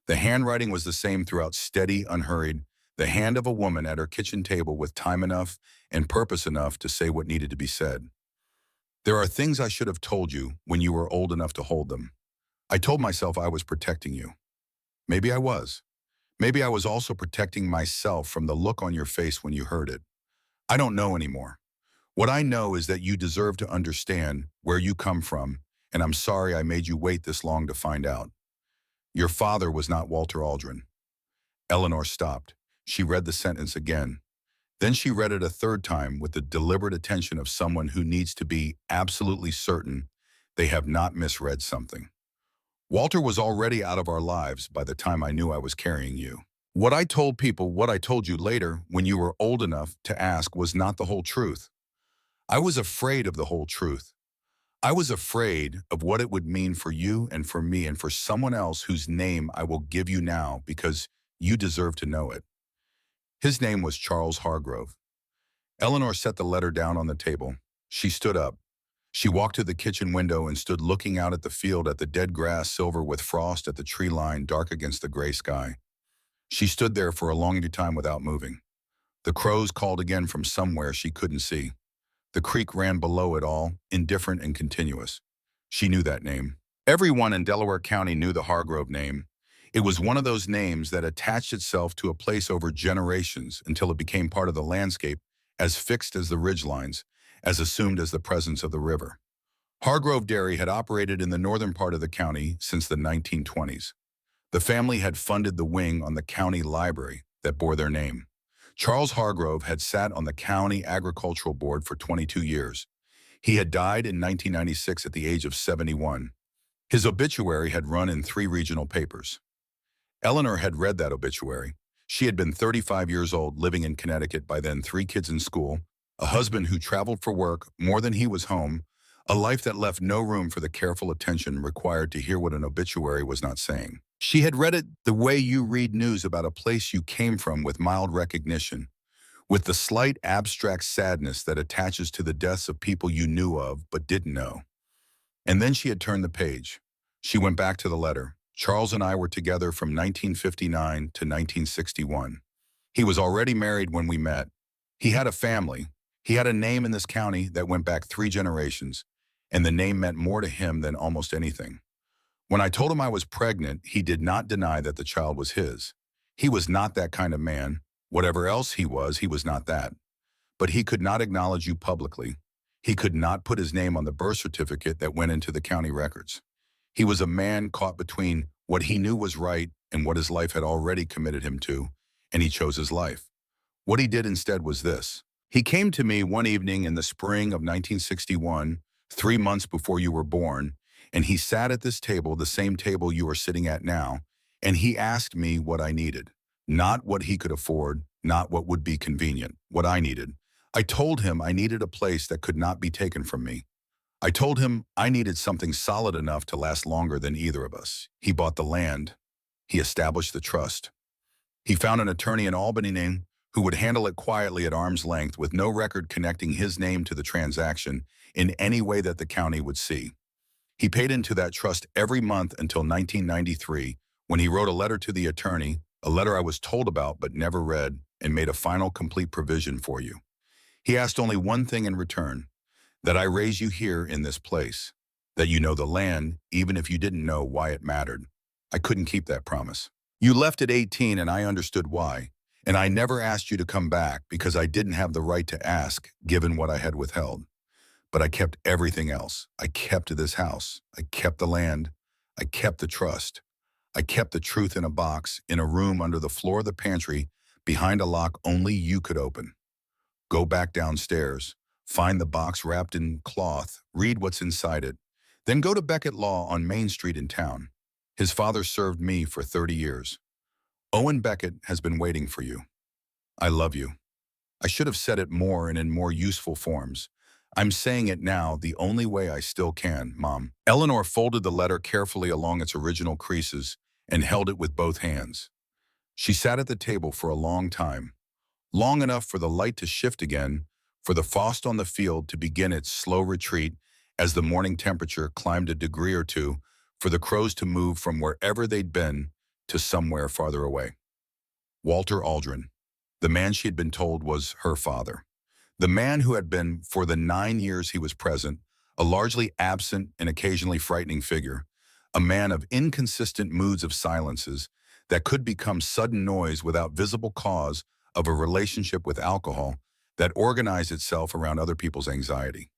Speaker 1: The handwriting was the same throughout, steady, unhurried, the hand of a woman at her kitchen table with time enough and purpose enough to say what needed to be said. There are things I should have told you when you were old enough to hold them. I told myself I was protecting you. Maybe I was. Maybe I was also protecting myself from the look on your face when you heard it. I don't know anymore. What I know is that you deserve to understand where you come from, and I'm sorry I made you wait this long to find out. Your father was not Walter Aldrin. Eleanor stopped. She read the sentence again. Then she read it a third time with the deliberate attention of someone who needs to be absolutely certain they have not misread something. Walter was already out of our lives by the time I knew I was carrying you. What I told people, what I told you later when you were old enough to ask, was not the whole truth. I was afraid of the whole truth. I was afraid of what it would mean for you and for me and for someone else whose name I will give you now because you deserve to know it. His name was Charles Hargrove. Eleanor set the letter down on the table. She stood up. She walked to the kitchen window and stood looking out at the field, at the dead grass silver with frost, at the tree line dark against the gray sky. She stood there for a long time without moving. The crows called again from somewhere she couldn't see. The creek ran below it all, indifferent and continuous. She knew that name. Everyone in Delaware County knew the Hargrove name. It was one of those names that attached itself to a place over generations until it became part of the landscape, as fixed as the ridgelines, as assumed as the presence of the river. Hargrove Dairy had operated in the northern part of the county since the 1920s. The family had funded the wing on the county library that bore their name. Charles Hargrove had sat on the county agricultural board for 22 years. He had died in 1996 at the age of 71. His obituary had run in 3 regional papers. Eleanor had read that obituary. She had been 35 years old, living in Connecticut by then, 3 kids in school, a husband who traveled for work more than he was home, a life that left no room for the careful attention required to hear what an obituary was not saying. She had read it the way you read news about a place you came from, with mild recognition, with the slight abstract sadness that attaches to the deaths of people you knew of but didn't know. And then she had turned the page. She went back to the letter. Charles and I were together from 1959 to 1961. He was already married when we met. He had a family. He had a name in this county that went back 3 generations, and the name meant more to him than almost anything. When I told him I was pregnant, he did not deny that the child was his. He was not that kind of man. Whatever else he was not that. But he could not acknowledge you publicly. He could not put his name on the birth certificate that went into the county records. He was a man caught between what he knew was right and what his life had already committed him to, and he chose his life. What he did instead was this. He came to me one evening in the spring of 1961, 3 months before you were born, and he sat at this table, the same table you are sitting at now, and he asked me what I needed. Not what he could afford, not what would be convenient, what I needed. I told him I needed a place that could not be taken from me. I told him I needed something solid enough to last longer than either of us. He bought the land. He established the trust. He found an attorney in Albany who would handle it quietly at arm's length, with no record connecting his name to the transaction in any way that the county would see. He paid into that trust every month until 1993, when he wrote a letter to the attorney, a letter I was told about but never read, and made a final complete provision for you. He asked only one thing in return: that I raise you here in this place, that you know the land, even if you didn't know why it mattered. I couldn't keep that promise. You left at 18, and I understood why, and I never asked you to come back because I didn't have the right to ask, given what I had withheld. But I kept everything else. I kept this house. I kept the land. I kept the trust. I kept the truth in a box, in a room under the floor of the pantry, behind a lock only you could open. Go back downstairs, find the box wrapped in cloth, read what's inside it. Then go to Beckett Law on Main Street in town. His father served me for 30 years. Owen Beckett has been waiting for you. I love you. I should have said it more and in more useful forms. I'm saying it now the only way I still can, Mom. Eleanor folded the letter carefully along its original creases and held it with both hands. She sat at the table for a long time, long enough for the light to shift again, for the frost on the field to begin its slow retreat as the morning temperature climbed a degree or two, for the crows to move from wherever they'd been to somewhere farther away. Walter Aldrin, the man she had been told was her father. The man who had been, for the 9 years he was present, a largely absent and occasionally frightening figure, a man of inconsistent moods of silences that could become sudden noise without visible cause, of a relationship with alcohol that organized itself around other people's anxiety.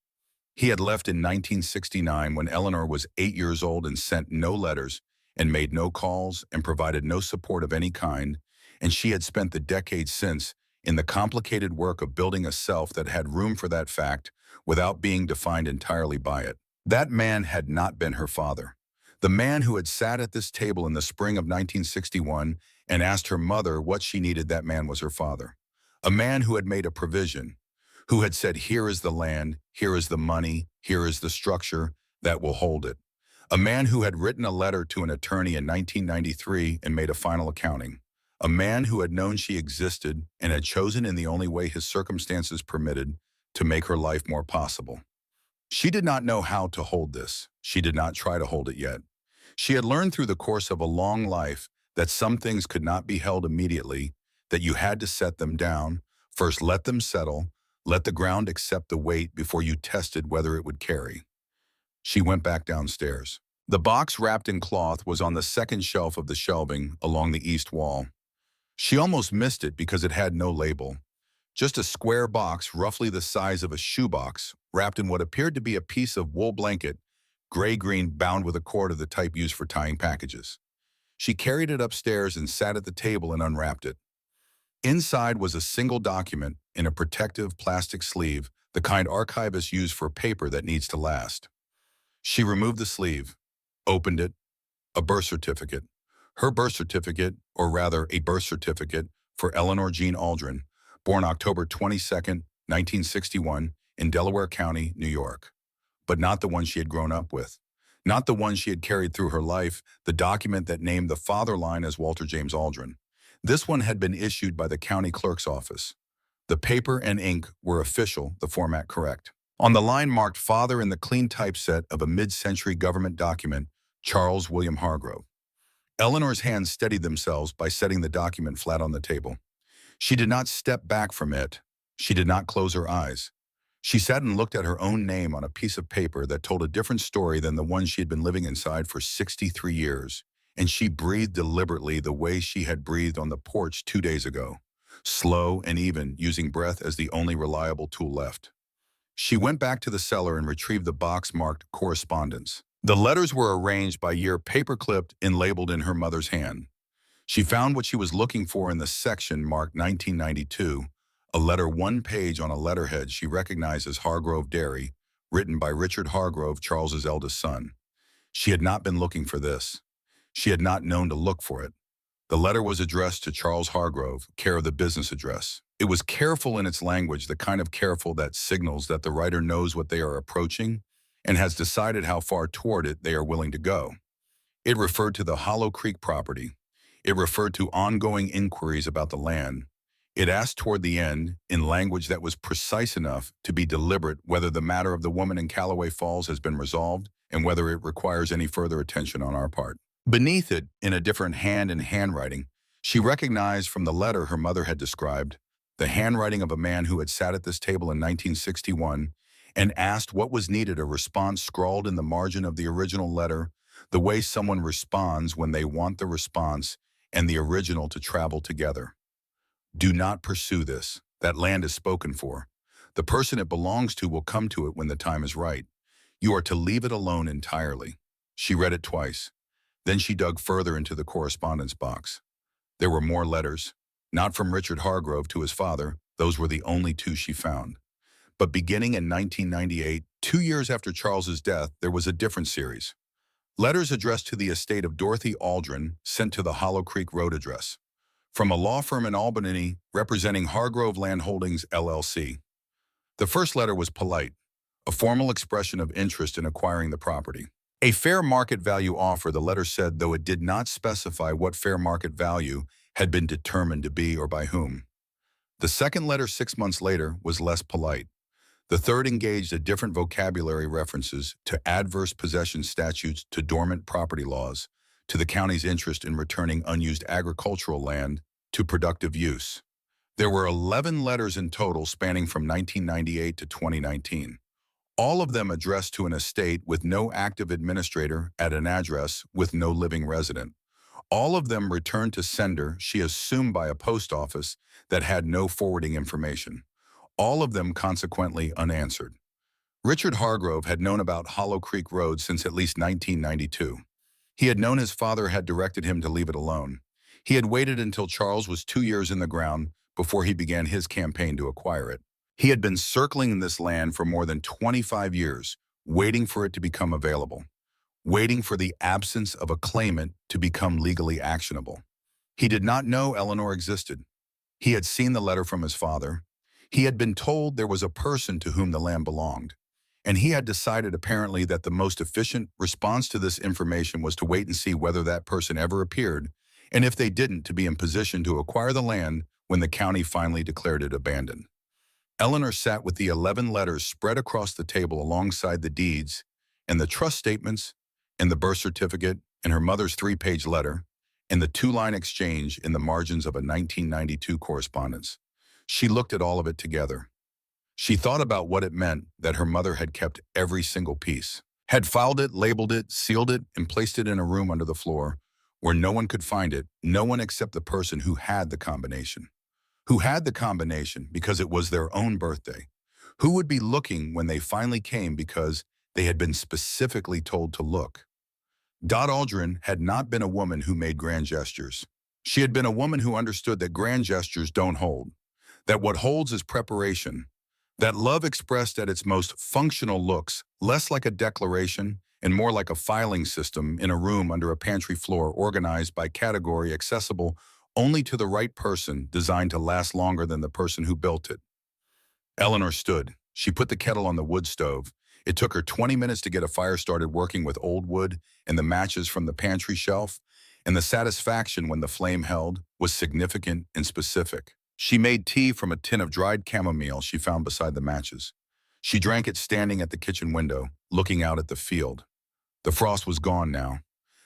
Speaker 1: He had left in 1969 when Eleanor was 8 years old, and sent no letters and made no calls and provided no support of any kind, and she had spent the decades since in the complicated work of building a self that had room for that fact without being defined entirely by it. That man had not been her father. The man who had sat at this table in the spring of 1961 and asked her mother what she needed, that man was her father. A man who had made a provision, who had said, here is the land, here is the money, here is the structure that will hold it. A man who had written a letter to an attorney in 1993 and made a final accounting. A man who had known she existed and had chosen, in the only way his circumstances permitted, to make her life more possible. She did not know how to hold this. She did not try to hold it yet. She had learned through the course of a long life that some things could not be held immediately, that you had to set them down, first let them settle, let the ground accept the weight before you tested whether it would carry. She went back downstairs. The box wrapped in cloth was on the second shelf of the shelving along the east wall. She almost missed it because it had no label. Just a square box roughly the size of a shoebox, wrapped in what appeared to be a piece of wool blanket, gray-green, bound with a cord of the type used for tying packages. She carried it upstairs and sat at the table and unwrapped it. Inside was a single document in a protective plastic sleeve, the kind archivists use for paper that needs to last. She removed the sleeve, opened it. A birth certificate. Her birth certificate, or rather a birth certificate, for Eleanor Jean Aldrin, born October 22nd, 1961, in Delaware County, New York. But not the one she had grown up with. Not the one she had carried through her life, the document that named the father line as Walter James Aldrin. This one had been issued by the county clerk's office. The paper and ink were official, the format correct. On the line marked father in the clean typeset of a mid-century government document, Charles William Hargrove. Eleanor's hands steadied themselves by setting the document flat on the table. She did not step back from it. She did not close her eyes. She sat and looked at her own name on a piece of paper that told a different story than the one she had been living inside for 63 years. And she breathed deliberately the way she had breathed on the porch 2 days ago, slow and even, using breath as the only reliable tool left. She went back to the cellar and retrieved the box marked correspondence. The letters were arranged by year, paper-clipped and labeled in her mother's hand. She found what she was looking for in the section marked 1992, a letter 1 page on a letterhead she recognized as Hargrove Dairy, written by Richard Hargrove, Charles's eldest son. She had not been looking for this. She had not known to look for it. The letter was addressed to Charles Hargrove, care of the business address. It was careful in its language, the kind of careful that signals that the writer knows what they are approaching and has decided how far toward it they are willing to go. It referred to the Hollow Creek property. It referred to ongoing inquiries about the land. It asked toward the end, in language that was precise enough to be deliberate, whether the matter of the woman in Callaway Falls has been resolved and whether it requires any further attention on our part. Beneath it, in a different hand and handwriting, she recognized from the letter her mother had described, the handwriting of a man who had sat at this table in 1961 and asked what was needed, a response scrawled in the margin of the original letter, the way someone responds when they want the response and the original to travel together. Do not pursue this. That land is spoken for. The person it belongs to will come to it when the time is right. You are to leave it alone entirely. She read it twice. Then she dug further into the correspondence box. There were more letters, not from Richard Hargrove to his father. Those were the only 2 she found. But beginning in 1998, 2 years after Charles's death, there was a different series. Letters addressed to the estate of Dorothy Aldrin, sent to the Hollow Creek Road address, from a law firm in Albany representing Hargrove Land Holdings, LLC. The first letter was polite, a formal expression of interest in acquiring the property. A fair market value offer, the letter said, though it did not specify what fair market value had been determined to be or by whom. The second letter 6 months later was less polite. The third engaged a different vocabulary, references to adverse possession statutes, to dormant property laws, to the county's interest in returning unused agricultural land to productive use. There were 11 letters in total spanning from 1998 to 2019. All of them addressed to an estate with no active administrator at an address with no living resident. All of them returned to sender, she assumed by a post office that had no forwarding information. All of them consequently unanswered. Richard Hargrove had known about Hollow Creek Road since at least 1992. He had known his father had directed him to leave it alone. He had waited until Charles was 2 years in the ground before he began his campaign to acquire it. He had been circling this land for more than 25 years, waiting for it to become available, waiting for the absence of a claimant to become legally actionable. He did not know Eleanor existed. He had seen the letter from his father. He had been told there was a person to whom the land belonged. And he had decided apparently that the most efficient response to this information was to wait and see whether that person ever appeared, and if they didn't, to be in position to acquire the land when the county finally declared it abandoned. Eleanor sat with the 11 letters spread across the table alongside the deeds and the trust statements and the birth certificate and her mother's 3-page letter and the 2-line exchange in the margins of a 1992 correspondence. She looked at all of it together. She thought about what it meant that her mother had kept every single piece, had filed it, labeled it, sealed it, and placed it in a room under the floor where no one could find it, no one except the person who had the combination. Who had the combination because it was their own birthday. Who would be looking when they finally came because they had been specifically told to look. Dot Aldrin had not been a woman who made grand gestures. She had been a woman who understood that grand gestures don't hold, that what holds is preparation, that love expressed at its most functional looks less like a declaration and more like a filing system in a room under a pantry floor organized by category, accessible only to the right person, designed to last longer than the person who built it. Eleanor stood. She put the kettle on the wood stove. It took her 20 minutes to get a fire started working with old wood and the matches from the pantry shelf, and the satisfaction when the flame held was significant and specific. She made tea from a tin of dried chamomile she found beside the matches. She drank it standing at the kitchen window, looking out at the field. The frost was gone now.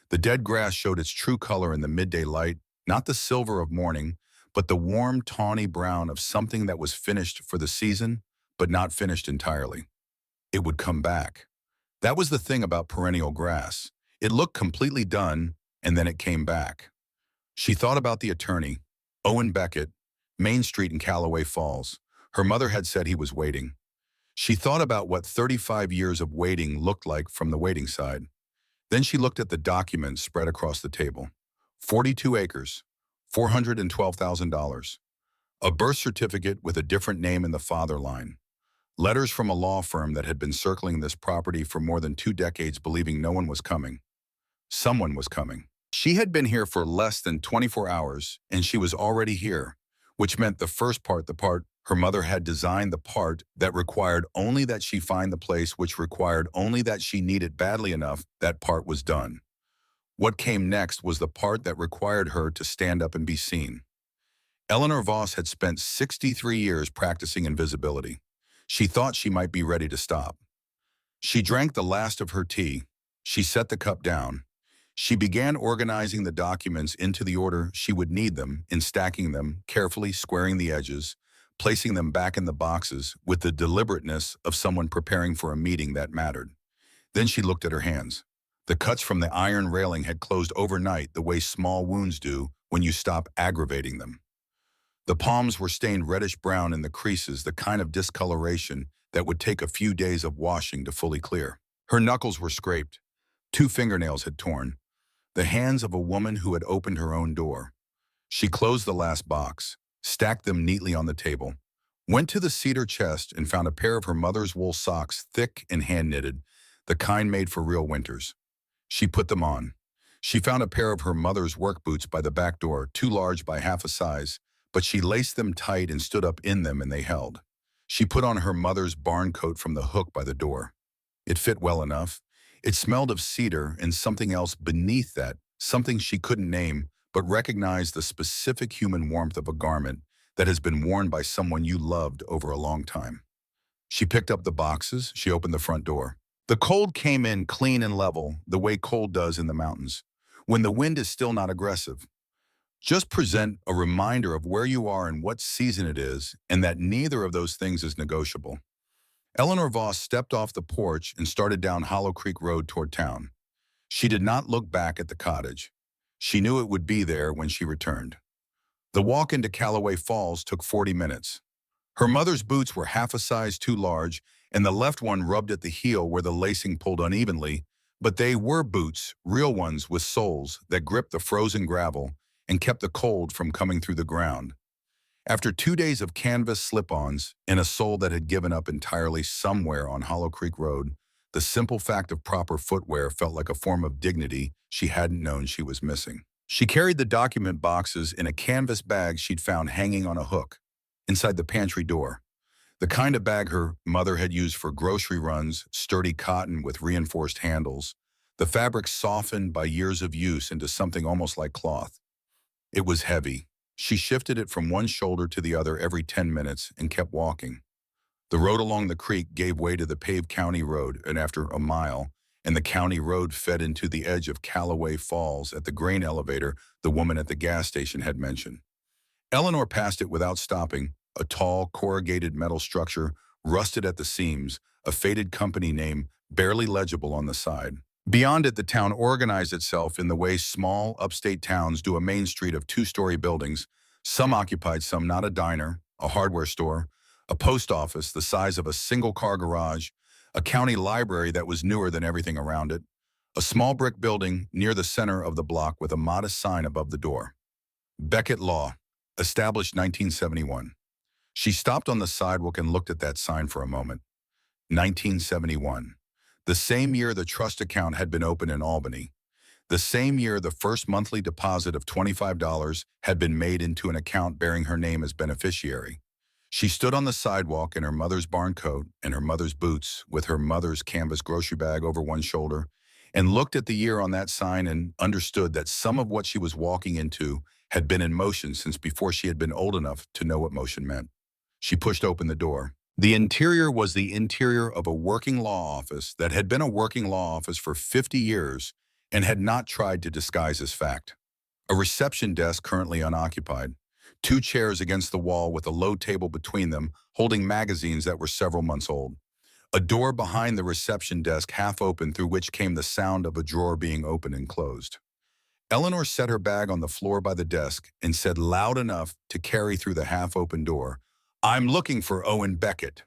Speaker 1: The dead grass showed its true color in the midday light, not the silver of morning, but the warm, tawny brown of something that was finished for the season, but not finished entirely. It would come back. That was the thing about perennial grass. It looked completely done, and then it came back. She thought about the attorney, Owen Beckett, Main Street in Callaway Falls. Her mother had said he was waiting. She thought about what 35 years of waiting looked like from the waiting side. Then she looked at the documents spread across the table. 42 acres, $412,000. A birth certificate with a different name in the father line. Letters from a law firm that had been circling this property for more than 2 decades believing no one was coming. Someone was coming. She had been here for less than 24 hours, and she was already here, which meant the first part, the part her mother had designed, the part that required only that she find the place, which required only that she need it badly enough, that part was done. What came next was the part that required her to stand up and be seen. Eleanor Voss had spent 63 years practicing invisibility. She thought she might be ready to stop. She drank the last of her tea. She set the cup down. She began organizing the documents into the order she would need them, in stacking them, carefully squaring the edges, placing them back in the boxes with the deliberateness of someone preparing for a meeting that mattered. Then she looked at her hands. The cuts from the iron railing had closed overnight the way small wounds do when you stop aggravating them. The palms were stained reddish-brown in the creases, the kind of discoloration that would take a few days of washing to fully clear. Her knuckles were scraped. 2 fingernails had torn. The hands of a woman who had opened her own door. She closed the last box, stacked them neatly on the table, went to the cedar chest and found a pair of her mother's wool socks, thick and hand-knitted, the kind made for real winters. She put them on. She found a pair of her mother's work boots by the back door, too large by half a size, but she laced them tight and stood up in them, and they held. She put on her mother's barn coat from the hook by the door. It fit well enough. It smelled of cedar and something else beneath that, something she couldn't name, but recognized the specific human warmth of a garment that has been worn by someone you loved over a long time. She picked up the boxes. She opened the front door. The cold came in clean and level, the way cold does in the mountains, when the wind is still not aggressive. Just present a reminder of where you are and what season it is, and that neither of those things is negotiable. Eleanor Voss stepped off the porch and started down Hollow Creek Road toward town. She did not look back at the cottage. She knew it would be there when she returned. The walk into Callaway Falls took 40 minutes. Her mother's boots were half a size too large, and the left one rubbed at the heel where the lacing pulled unevenly, but they were boots, real ones with soles that gripped the frozen gravel and kept the cold from coming through the ground. After 2 days of canvas slip-ons and a soul that had given up entirely somewhere on Hollow Creek Road, the simple fact of proper footwear felt like a form of dignity she hadn't known she was missing. She carried the document boxes in a canvas bag she'd found hanging on a hook inside the pantry door, the kind of bag her mother had used for grocery runs, sturdy cotton with reinforced handles, the fabric softened by years of use into something almost like cloth. It was heavy. She shifted it from one shoulder to the other every 10 minutes and kept walking. The road along the creek gave way to the paved county road, and after a mile, and the county road fed into the edge of Callaway Falls at the grain elevator the woman at the gas station had mentioned. Eleanor passed it without stopping, a tall, corrugated metal structure, rusted at the seams, a faded company name barely legible on the side. Beyond it, the town organized itself in the way small, upstate towns do, a main street of 2-story buildings, some occupied, some not, a diner, a hardware store, a post office the size of a single-car garage, a county library that was newer than everything around it, a small brick building near the center of the block with a modest sign above the door. Beckett Law, established 1971. She stopped on the sidewalk and looked at that sign for a moment. 1971. The same year the trust account had been opened in Albany. The same year, the first monthly deposit of $25 had been made into an account bearing her name as beneficiary. She stood on the sidewalk in her mother's barn coat and her mother's boots with her mother's canvas grocery bag over one shoulder and looked at the year on that sign and understood that some of what she was walking into had been in motion since before she had been old enough to know what motion meant. She pushed open the door. The interior was the interior of a working law office that had been a working law office for 50 years and had not tried to disguise this fact. A reception desk currently unoccupied. Two chairs against the wall with a low table between them, holding magazines that were several months old. A door behind the reception desk half open through which came the sound of a drawer being opened and closed. Eleanor set her bag on the floor by the desk and said loud enough to carry through the half-open door, "I'm looking for Owen Beckett."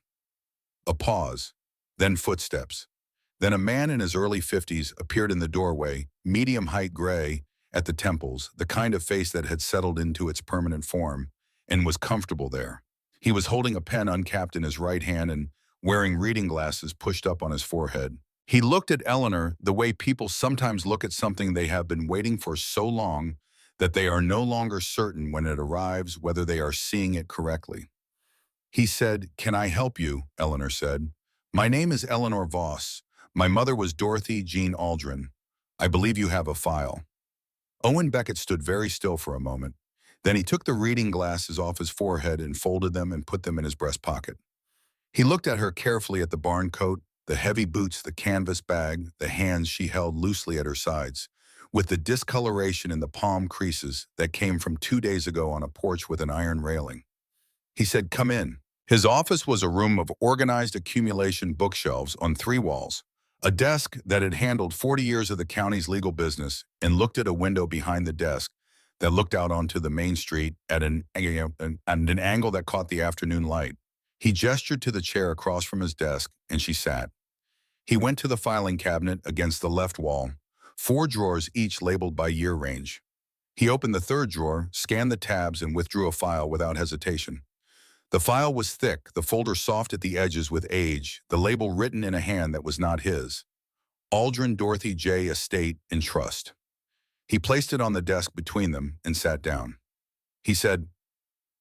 Speaker 1: A pause, then footsteps. Then a man in his early 50s appeared in the doorway, medium-height gray at the temples, the kind of face that had settled into its permanent form, and was comfortable there. He was holding a pen uncapped in his right hand and wearing reading glasses pushed up on his forehead. He looked at Eleanor the way people sometimes look at something they have been waiting for so long that they are no longer certain when it arrives whether they are seeing it correctly. He said, "Can I help you?" Eleanor said. "My name is Eleanor Voss. My mother was Dorothy Jean Aldrin. I believe you have a file." Owen Beckett stood very still for a moment. Then he took the reading glasses off his forehead and folded them and put them in his breast pocket. He looked at her carefully at the barn coat, the heavy boots, the canvas bag, the hands she held loosely at her sides, with the discoloration in the palm creases that came from 2 days ago on a porch with an iron railing. He said, "Come in." His office was a room of organized accumulation bookshelves on 3 walls, a desk that had handled 40 years of the county's legal business and looked at a window behind the desk that looked out onto the main street at an angle that caught the afternoon light. He gestured to the chair across from his desk, and she sat. He went to the filing cabinet against the left wall, 4 drawers each labeled by year range. He opened the third drawer, scanned the tabs, and withdrew a file without hesitation. The file was thick, the folder soft at the edges with age, the label written in a hand that was not his. Aldrin Dorothy J. Estate and Trust. He placed it on the desk between them and sat down. He said,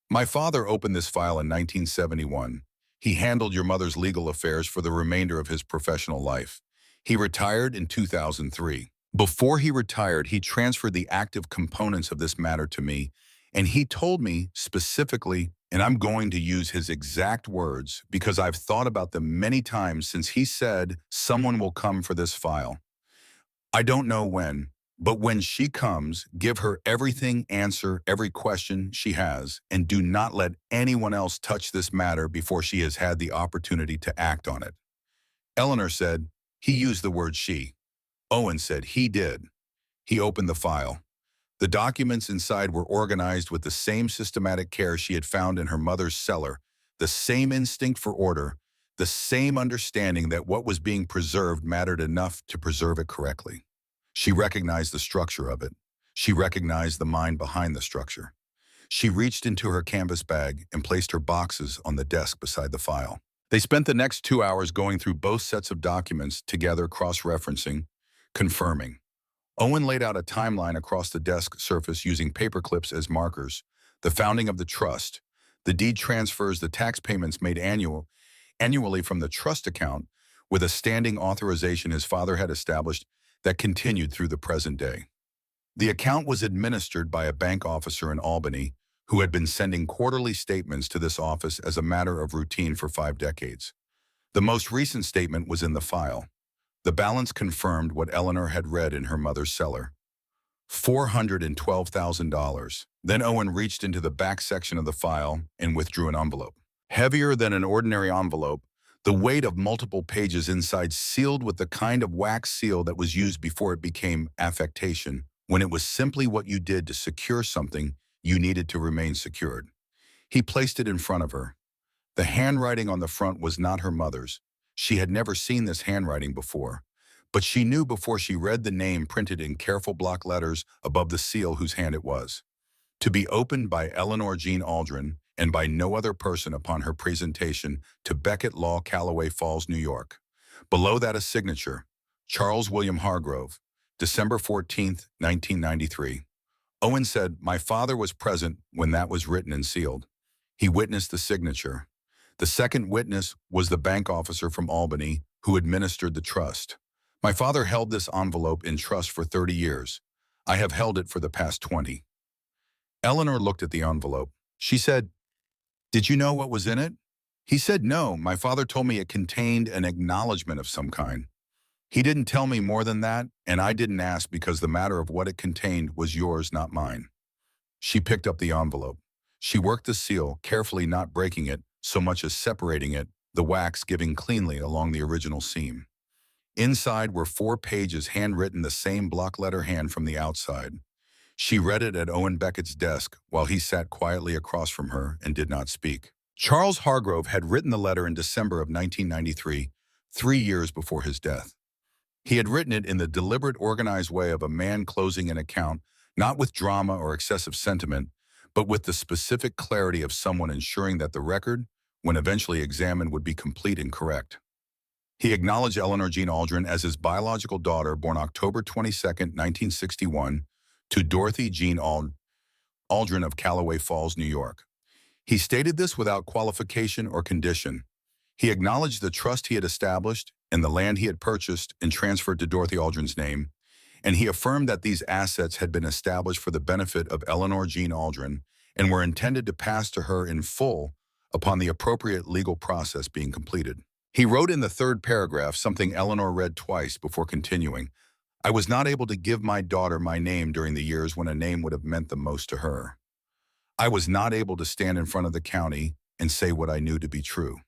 Speaker 1: "My father opened this file in 1971. He handled your mother's legal affairs for the remainder of his professional life. He retired in 2003. Before he retired, he transferred the active components of this matter to me, and he told me specifically, and I'm going to use his exact words because I've thought about them many times since he said someone will come for this file. I don't know when, but when she comes, give her everything, answer every question she has, and do not let anyone else touch this matter before she has had the opportunity to act on it." Eleanor said, "He used the word she." Owen said, "He did." He opened the file. The documents inside were organized with the same systematic care she had found in her mother's cellar, the same instinct for order, the same understanding that what was being preserved mattered enough to preserve it correctly. She recognized the structure of it. She recognized the mind behind the structure. She reached into her canvas bag and placed her boxes on the desk beside the file. They spent the next 2 hours going through both sets of documents together, cross-referencing, confirming. Owen laid out a timeline across the desk surface using paper clips as markers, the founding of the trust, the deed transfers, the tax payments made annually from the trust account with a standing authorization his father had established that continued through the present day. The account was administered by a bank officer in Albany who had been sending quarterly statements to this office as a matter of routine for 5 decades. The most recent statement was in the file. The balance confirmed what Eleanor had read in her mother's cellar. $412,000. Then Owen reached into the back section of the file and withdrew an envelope. Heavier than an ordinary envelope, the weight of multiple pages inside sealed with the kind of wax seal that was used before it became affectation, when it was simply what you did to secure something you needed to remain secured. He placed it in front of her. The handwriting on the front was not her mother's. She had never seen this handwriting before, but she knew before she read the name printed in careful block letters above the seal whose hand it was. To be opened by Eleanor Jean Aldrin and by no other person upon her presentation to Beckett Law, Callaway Falls, New York. Below that a signature, Charles William Hargrove, December 14th, 1993. Owen said, "My father was present when that was written and sealed. He witnessed the signature. The second witness was the bank officer from Albany who administered the trust. My father held this envelope in trust for 30 years. I have held it for the past 20. Eleanor looked at the envelope. She said, "Did you know what was in it?" He said, "No, my father told me it contained an acknowledgement of some kind. He didn't tell me more than that, and I didn't ask because the matter of what it contained was yours, not mine." She picked up the envelope. She worked the seal, carefully not breaking it so much as separating it, the wax giving cleanly along the original seam. Inside were 4 pages handwritten the same block letter hand from the outside. She read it at Owen Beckett's desk while he sat quietly across from her and did not speak. Charles Hargrove had written the letter in December of 1993, 3 years before his death. He had written it in the deliberate, organized way of a man closing an account, not with drama or excessive sentiment, but with the specific clarity of someone ensuring that the record, when eventually examined, would be complete and correct. He acknowledged Eleanor Jean Aldrin as his biological daughter, born October 22, 1961, to Dorothy Jean Aldrin of Callaway Falls, New York. He stated this without qualification or condition. He acknowledged the trust he had established and the land he had purchased and transferred to Dorothy Aldrin's name, and he affirmed that these assets had been established for the benefit of Eleanor Jean Aldrin and were intended to pass to her in full upon the appropriate legal process being completed. He wrote in the third paragraph something Eleanor read twice before continuing. "I was not able to give my daughter my name during the years when a name would have meant the most to her. I was not able to stand in front of the county and say what I knew to be true.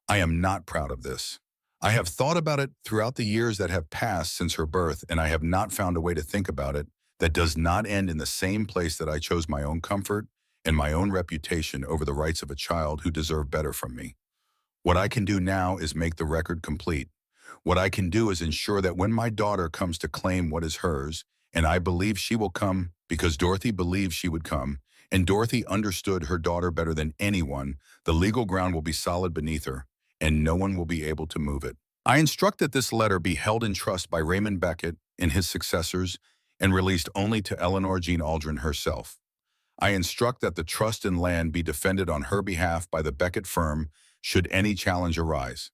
Speaker 1: I am not proud of this. I have thought about it throughout the years that have passed since her birth, and I have not found a way to think about it that does not end in the same place that I chose my own comfort and my own reputation over the rights of a child who deserved better from me. What I can do now is make the record complete. What I can do is ensure that when my daughter comes to claim what is hers, and I believe she will come because Dorothy believed she would come, and Dorothy understood her daughter better than anyone, the legal ground will be solid beneath her, and no one will be able to move it. I instruct that this letter be held in trust by Raymond Beckett and his successors and released only to Eleanor Jean Aldrin herself. I instruct that the trust and land be defended on her behalf by the Beckett firm should any challenge arise.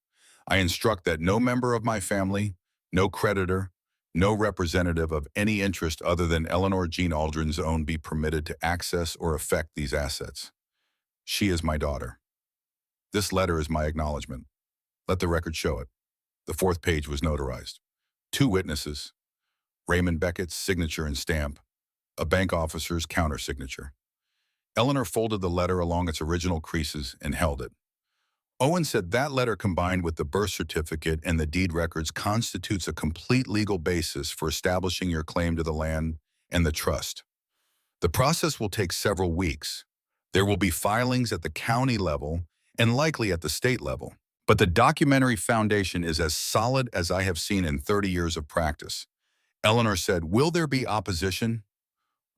Speaker 1: I instruct that no member of my family, no creditor, no representative of any interest other than Eleanor Jean Aldrin's own be permitted to access or affect these assets. She is my daughter. This letter is my acknowledgement. Let the record show it." The 4th page was notarized. 2 witnesses, Raymond Beckett's signature and stamp, a bank officer's countersignature. Eleanor folded the letter along its original creases and held it. Owen said that letter combined with the birth certificate and the deed records constitutes a complete legal basis for establishing your claim to the land and the trust. The process will take several weeks. There will be filings at the county level and likely at the state level. But the documentary foundation is as solid as I have seen in 30 years of practice. Eleanor said, "Will there be opposition?"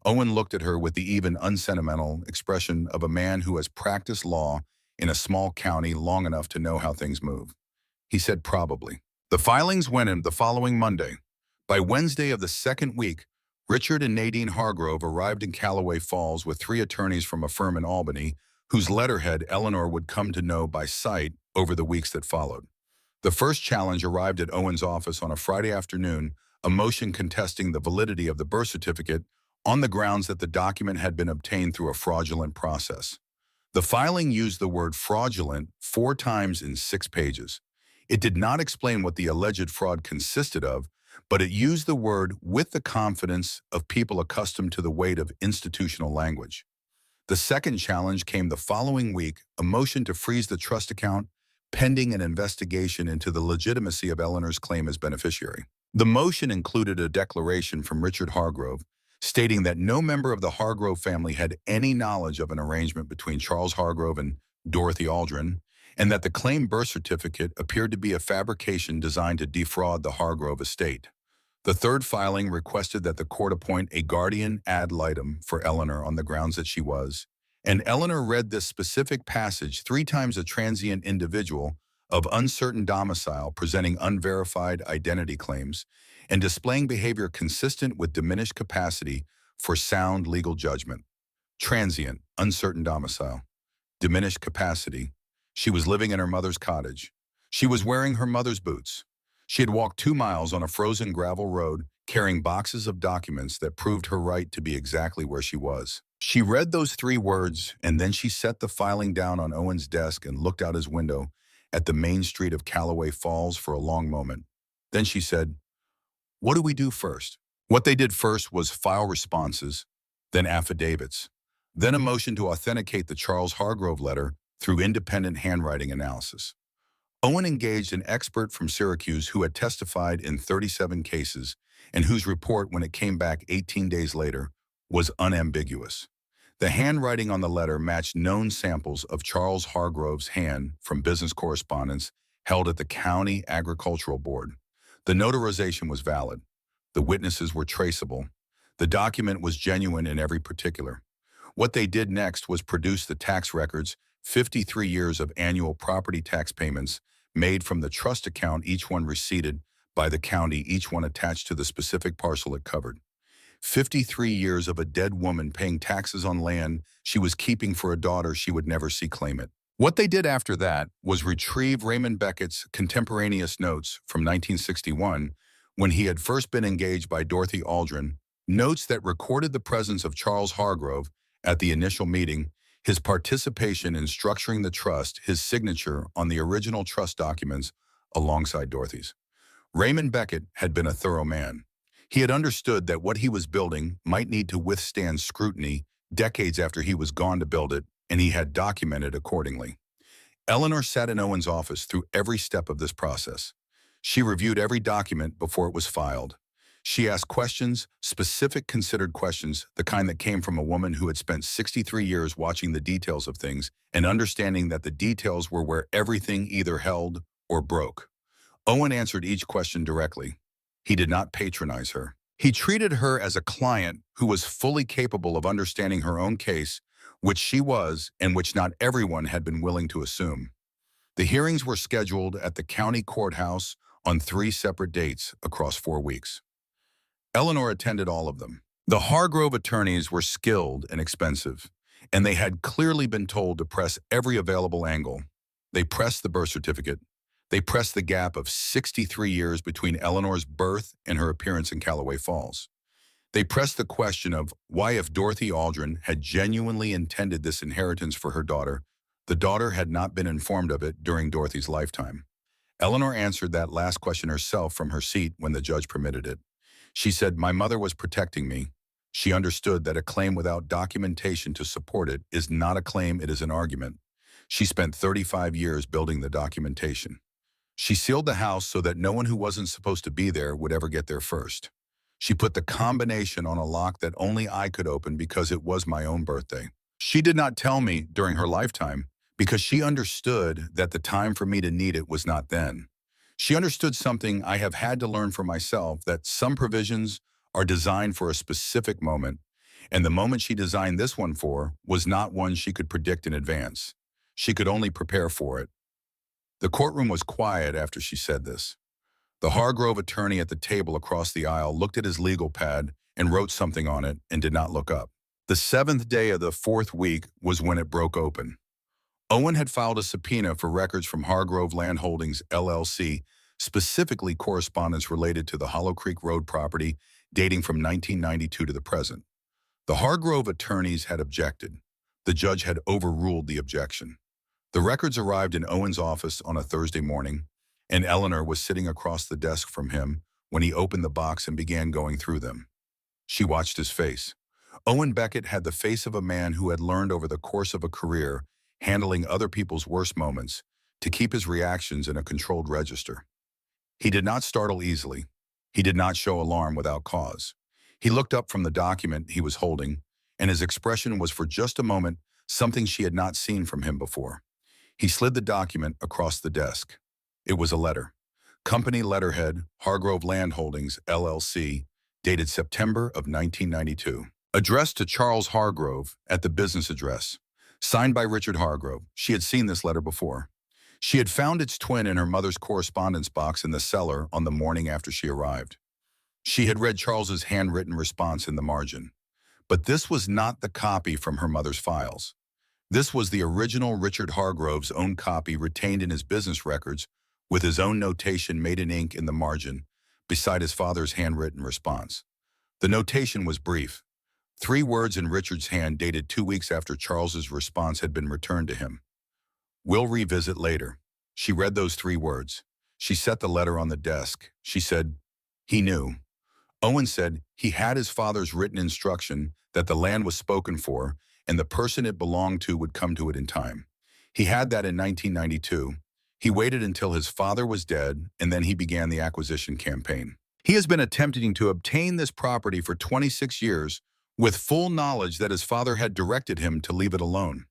Speaker 1: Owen looked at her with the even unsentimental expression of a man who has practiced law in a small county long enough to know how things move. He said, "Probably." The filings went in the following Monday. By Wednesday of the 2nd week, Richard and Nadine Hargrove arrived in Callaway Falls with 3 attorneys from a firm in Albany, whose letterhead Eleanor would come to know by sight over the weeks that followed. The first challenge arrived at Owen's office on a Friday afternoon, a motion contesting the validity of the birth certificate on the grounds that the document had been obtained through a fraudulent process. The filing used the word fraudulent 4 times in 6 pages. It did not explain what the alleged fraud consisted of, but it used the word with the confidence of people accustomed to the weight of institutional language. The second challenge came the following week, a motion to freeze the trust account pending an investigation into the legitimacy of Eleanor's claim as beneficiary. The motion included a declaration from Richard Hargrove stating that no member of the Hargrove family had any knowledge of an arrangement between Charles Hargrove and Dorothy Aldrin, and that the claimed birth certificate appeared to be a fabrication designed to defraud the Hargrove estate. The third filing requested that the court appoint a guardian ad litem for Eleanor on the grounds that she was, and Eleanor read this specific passage 3 times a transient individual, of uncertain domicile presenting unverified identity claims, and displaying behavior consistent with diminished capacity for sound legal judgment. Transient, uncertain domicile. Diminished capacity. She was living in her mother's cottage. She was wearing her mother's boots. She had walked 2 miles on a frozen gravel road, carrying boxes of documents that proved her right to be exactly where she was. She read those 3 words, and then she set the filing down on Owen's desk and looked out his window at the main street of Callaway Falls for a long moment. Then she said, "What do we do first?" What they did first was file responses, then affidavits, then a motion to authenticate the Charles Hargrove letter through independent handwriting analysis. Owen engaged an expert from Syracuse who had testified in 37 cases and whose report, when it came back 18 days later, was unambiguous. The handwriting on the letter matched known samples of Charles Hargrove's hand from business correspondence held at the County Agricultural Board. The notarization was valid. The witnesses were traceable. The document was genuine in every particular. What they did next was produce the tax records, 53 years of annual property tax payments made from the trust account, each one receipted by the county, each one attached to the specific parcel it covered. 53 years of a dead woman paying taxes on land she was keeping for a daughter she would never see claim it. What they did after that was retrieve Raymond Beckett's contemporaneous notes from 1961, when he had first been engaged by Dorothy Aldrin, notes that recorded the presence of Charles Hargrove at the initial meeting, his participation in structuring the trust, his signature on the original trust documents alongside Dorothy's. Raymond Beckett had been a thorough man. He had understood that what he was building might need to withstand scrutiny decades after he was gone to build it, and he had documented accordingly. Eleanor sat in Owen's office through every step of this process. She reviewed every document before it was filed. She asked questions, specific considered questions, the kind that came from a woman who had spent 63 years watching the details of things and understanding that the details were where everything either held or broke. Owen answered each question directly. He did not patronize her. He treated her as a client who was fully capable of understanding her own case, which she was and which not everyone had been willing to assume. The hearings were scheduled at the county courthouse on 3 separate dates across 4 weeks. Eleanor attended all of them. The Hargrove attorneys were skilled and expensive, and they had clearly been told to press every available angle. They pressed the birth certificate. They pressed the gap of 63 years between Eleanor's birth and her appearance in Callaway Falls. They pressed the question of why, if Dorothy Aldrin had genuinely intended this inheritance for her daughter, the daughter had not been informed of it during Dorothy's lifetime. Eleanor answered that last question herself from her seat when the judge permitted it. She said, "My mother was protecting me." She understood that a claim without documentation to support it is not a claim, it is an argument. She spent 35 years building the documentation. She sealed the house so that no one who wasn't supposed to be there would ever get there first. She put the combination on a lock that only I could open because it was my own birthday. She did not tell me during her lifetime because she understood that the time for me to need it was not then. She understood something I have had to learn for myself, that some provisions are designed for a specific moment, and the moment she designed this one for was not one she could predict in advance. She could only prepare for it. The courtroom was quiet after she said this. The Hargrove attorney at the table across the aisle looked at his legal pad and wrote something on it and did not look up. The 7th day of the 4th week was when it broke open. Owen had filed a subpoena for records from Hargrove Land Holdings, LLC, specifically correspondence related to the Hollow Creek Road property dating from 1992 to the present. The Hargrove attorneys had objected. The judge had overruled the objection. The records arrived in Owen's office on a Thursday morning, and Eleanor was sitting across the desk from him when he opened the box and began going through them. She watched his face. Owen Beckett had the face of a man who had learned over the course of a career, handling other people's worst moments, to keep his reactions in a controlled register. He did not startle easily. He did not show alarm without cause. He looked up from the document he was holding, and his expression was for just a moment something she had not seen from him before. He slid the document across the desk. It was a letter. Company letterhead, Hargrove Land Holdings, LLC, dated September of 1992. Addressed to Charles Hargrove at the business address. Signed by Richard Hargrove. She had seen this letter before. She had found its twin in her mother's correspondence box in the cellar on the morning after she arrived. She had read Charles's handwritten response in the margin. But this was not the copy from her mother's files. This was the original Richard Hargrove's own copy retained in his business records with his own notation made in ink in the margin beside his father's handwritten response. The notation was brief. 3 words in Richard's hand dated 2 weeks after Charles's response had been returned to him. "We'll revisit later." She read those 3 words. She set the letter on the desk. She said, "He knew." Owen said he had his father's written instruction that the land was spoken for and the person it belonged to would come to it in time. He had that in 1992. He waited until his father was dead, and then he began the acquisition campaign. He has been attempting to obtain this property for 26 years with full knowledge that his father had directed him to leave it alone.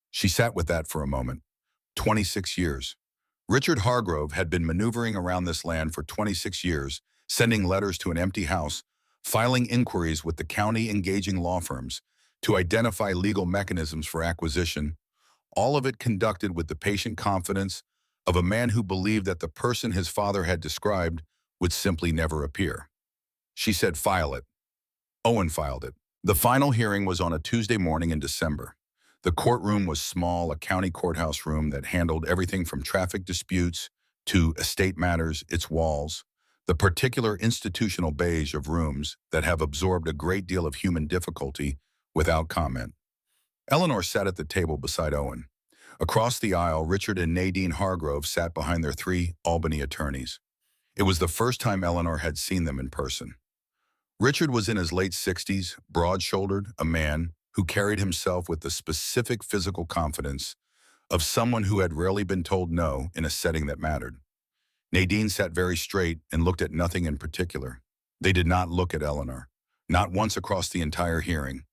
Speaker 1: She sat with that for a moment. 26 years. Richard Hargrove had been maneuvering around this land for 26 years, sending letters to an empty house, filing inquiries with the county, engaging law firms to identify legal mechanisms for acquisition, all of it conducted with the patient confidence of a man who believed that the person his father had described would simply never appear. She said, "File it." Owen filed it. The final hearing was on a Tuesday morning in December. The courtroom was small, a county courthouse room that handled everything from traffic disputes to estate matters, its walls, the particular institutional beige of rooms that have absorbed a great deal of human difficulty without comment. Eleanor sat at the table beside Owen. Across the aisle, Richard and Nadine Hargrove sat behind their 3 Albany attorneys. It was the first time Eleanor had seen them in person. Richard was in his late 60s, broad-shouldered, a man who carried himself with the specific physical confidence of someone who had rarely been told no in a setting that mattered. Nadine sat very straight and looked at nothing in particular. They did not look at Eleanor, not once across the entire hearing.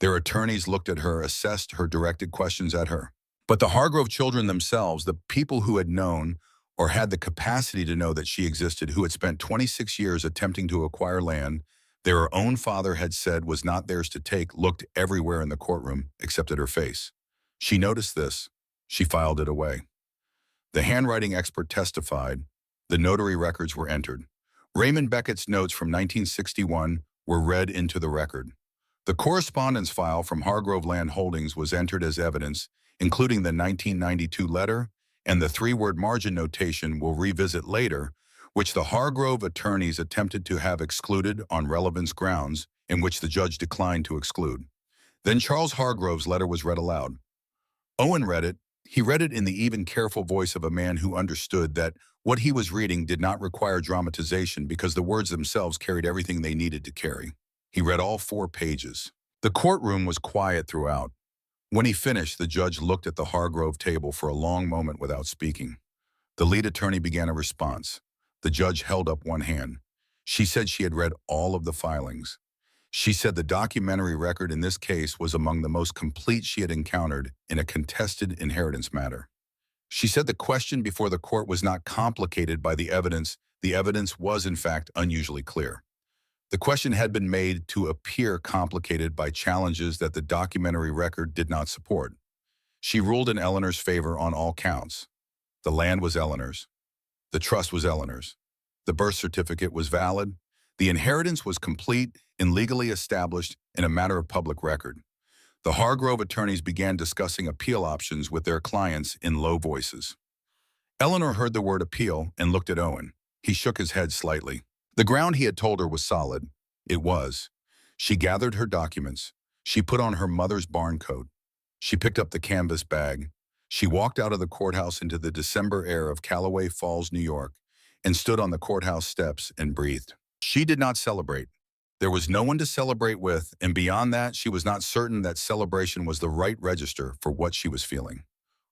Speaker 1: Their attorneys looked at her, assessed her, directed questions at her. But the Hargrove children themselves, the people who had known or had the capacity to know that she existed, who had spent 26 years attempting to acquire land their own father had said was not theirs to take, looked everywhere in the courtroom except at her face. She noticed this. She filed it away. The handwriting expert testified. The notary records were entered. Raymond Beckett's notes from 1961 were read into the record. The correspondence file from Hargrove Land Holdings was entered as evidence, including the 1992 letter and the 3-word margin notation we'll revisit later, which the Hargrove attorneys attempted to have excluded on relevance grounds, in which the judge declined to exclude. Then Charles Hargrove's letter was read aloud. Owen read it. He read it in the even careful voice of a man who understood that what he was reading did not require dramatization because the words themselves carried everything they needed to carry. He read all 4 pages. The courtroom was quiet throughout. When he finished, the judge looked at the Hargrove table for a long moment without speaking. The lead attorney began a response. The judge held up one hand. She said she had read all of the filings. She said the documentary record in this case was among the most complete she had encountered in a contested inheritance matter. She said the question before the court was not complicated by the evidence. The evidence was, in fact, unusually clear. The question had been made to appear complicated by challenges that the documentary record did not support. She ruled in Eleanor's favor on all counts. The land was Eleanor's. The trust was Eleanor's. The birth certificate was valid. The inheritance was complete and legally established in a matter of public record. The Hargrove attorneys began discussing appeal options with their clients in low voices. Eleanor heard the word appeal and looked at Owen. He shook his head slightly. The ground he had told her was solid. It was. She gathered her documents. She put on her mother's barn coat. She picked up the canvas bag. She walked out of the courthouse into the December air of Callaway Falls, New York, and stood on the courthouse steps and breathed. She did not celebrate. There was no one to celebrate with, and beyond that, she was not certain that celebration was the right register for what she was feeling.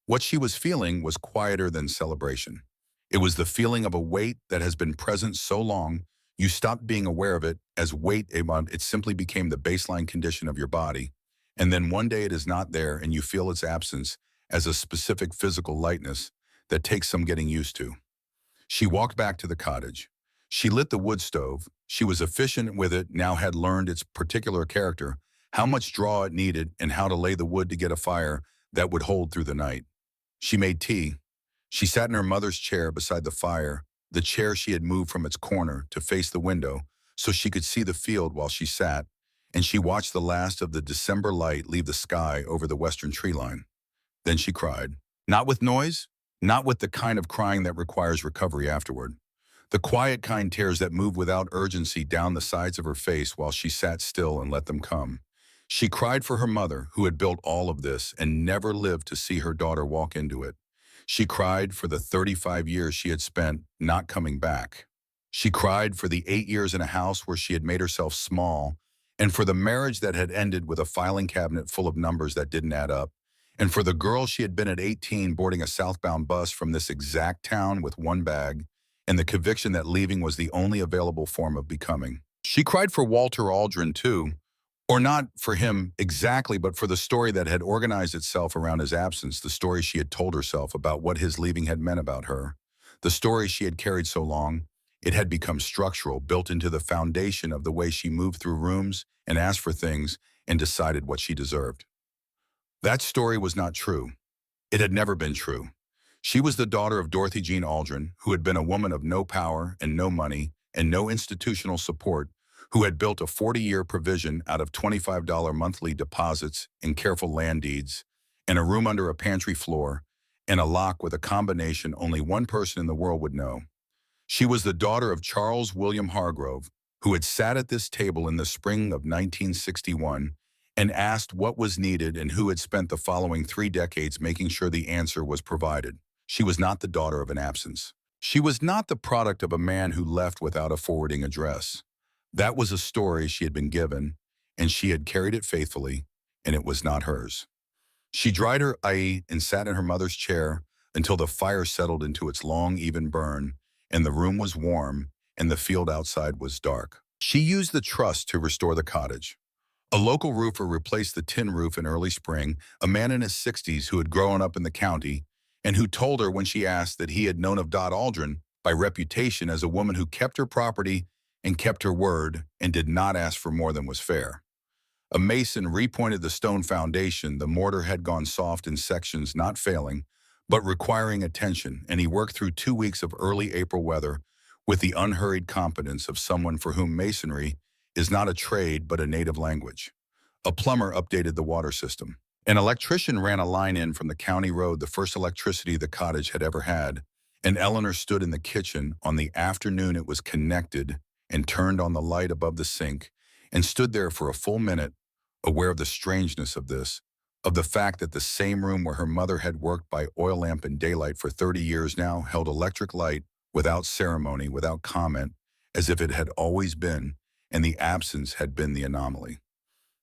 Speaker 1: What she was feeling was quieter than celebration. It was the feeling of a weight that has been present so long, you stopped being aware of it as weight. It simply became the baseline condition of your body. And then one day it is not there and you feel its absence as a specific physical lightness that takes some getting used to. She walked back to the cottage. She lit the wood stove. She was efficient with it, now had learned its particular character, how much draw it needed, and how to lay the wood to get a fire that would hold through the night. She made tea. She sat in her mother's chair beside the fire, the chair she had moved from its corner to face the window so she could see the field while she sat, and she watched the last of the December light leave the sky over the western tree line. Then she cried. Not with noise, not with the kind of crying that requires recovery afterward. The quiet kind tears that moved without urgency down the sides of her face while she sat still and let them come. She cried for her mother, who had built all of this and never lived to see her daughter walk into it. She cried for the 35 years she had spent not coming back. She cried for the 8 years in a house where she had made herself small, and for the marriage that had ended with a filing cabinet full of numbers that didn't add up, and for the girl she had been at 18 boarding a southbound bus from this exact town with one bag, and the conviction that leaving was the only available form of becoming. She cried for Walter Aldrin, too, or not for him exactly, but for the story that had organized itself around his absence, the story she had told herself about what his leaving had meant about her. The story she had carried so long, it had become structural, built into the foundation of the way she moved through rooms and asked for things and decided what she deserved. That story was not true. It had never been true. She was the daughter of Dorothy Jean Aldrin, who had been a woman of no power and no money and no institutional support, who had built a 40-year provision out of $25 monthly deposits and careful land deeds, and a room under a pantry floor, and a lock with a combination only one person in the world would know. She was the daughter of Charles William Hargrove, who had sat at this table in the spring of 1961 and asked what was needed and who had spent the following 3 decades making sure the answer was provided. She was not the daughter of an absence. She was not the product of a man who left without a forwarding address. That was a story she had been given, and she had carried it faithfully, and it was not hers. She dried her eye and sat in her mother's chair until the fire settled into its long, even burn, and the room was warm, and the field outside was dark. She used the trust to restore the cottage. A local roofer replaced the tin roof in early spring, a man in his 60s who had grown up in the county, and who told her when she asked that he had known of Dot Aldrin by reputation as a woman who kept her property and kept her word and did not ask for more than was fair. A mason repointed the stone foundation. The mortar had gone soft in sections, not failing, but requiring attention, and he worked through 2 weeks of early April weather with the unhurried competence of someone for whom masonry is not a trade but a native language. A plumber updated the water system. An electrician ran a line in from the county road, the first electricity the cottage had ever had, and Eleanor stood in the kitchen on the afternoon it was connected and turned on the light above the sink and stood there for a full minute, aware of the strangeness of this, of the fact that the same room where her mother had worked by oil lamp in daylight for 30 years now held electric light without ceremony, without comment, as if it had always been, and the absence had been the anomaly.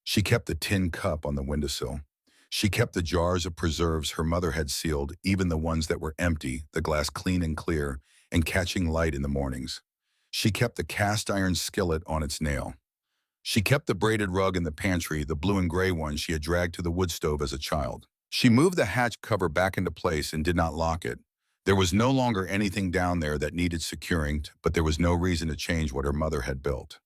Speaker 1: She kept the tin cup on the windowsill. She kept the jars of preserves her mother had sealed, even the ones that were empty, the glass clean and clear, and catching light in the mornings. She kept the cast iron skillet on its nail. She kept the braided rug in the pantry, the blue and gray one she had dragged to the wood stove as a child. She moved the hatch cover back into place and did not lock it. There was no longer anything down there that needed securing, but there was no reason to change what her mother had built.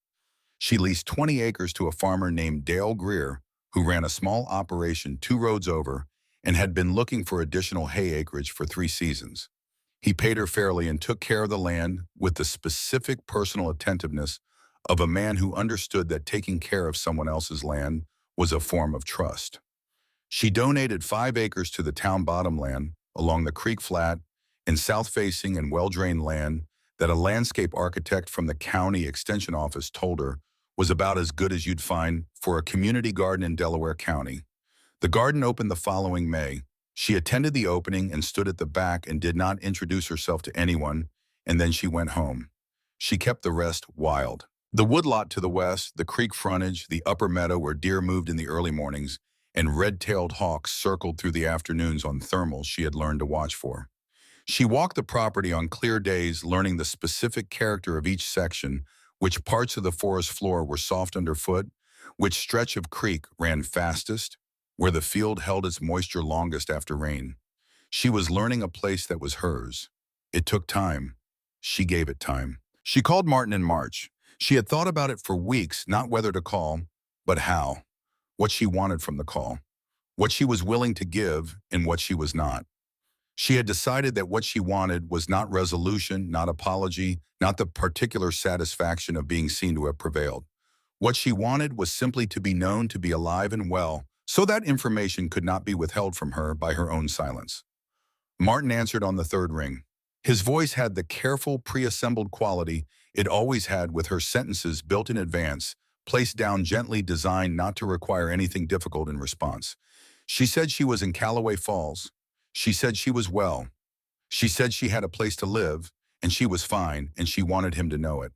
Speaker 1: She leased 20 acres to a farmer named Dale Greer, who ran a small operation 2 roads over and had been looking for additional hay acreage for 3 seasons. He paid her fairly and took care of the land with the specific personal attentiveness of a man who understood that taking care of someone else's land was a form of trust. She donated 5 acres to the town bottomland along the creek flat and south-facing and well-drained land that a landscape architect from the county extension office told her was about as good as you'd find for a community garden in Delaware County. The garden opened the following May. She attended the opening and stood at the back and did not introduce herself to anyone, and then she went home. She kept the rest wild. The woodlot to the west, the creek frontage, the upper meadow where deer moved in the early mornings, and red-tailed hawks circled through the afternoons on thermals she had learned to watch for. She walked the property on clear days, learning the specific character of each section, which parts of the forest floor were soft underfoot, which stretch of creek ran fastest, where the field held its moisture longest after rain. She was learning a place that was hers. It took time. She gave it time. She called Martin in March. She had thought about it for weeks, not whether to call, but how, what she wanted from the call, what she was willing to give and what she was not. She had decided that what she wanted was not resolution, not apology, not the particular satisfaction of being seen to have prevailed. What she wanted was simply to be known to be alive and well, so that information could not be withheld from her by her own silence. Martin answered on the third ring. His voice had the careful, pre-assembled quality it always had, with her sentences built in advance, placed down gently, designed not to require anything difficult in response. She said she was in Callaway Falls. She said she was well. She said she had a place to live, and she was fine, and she wanted him to know it.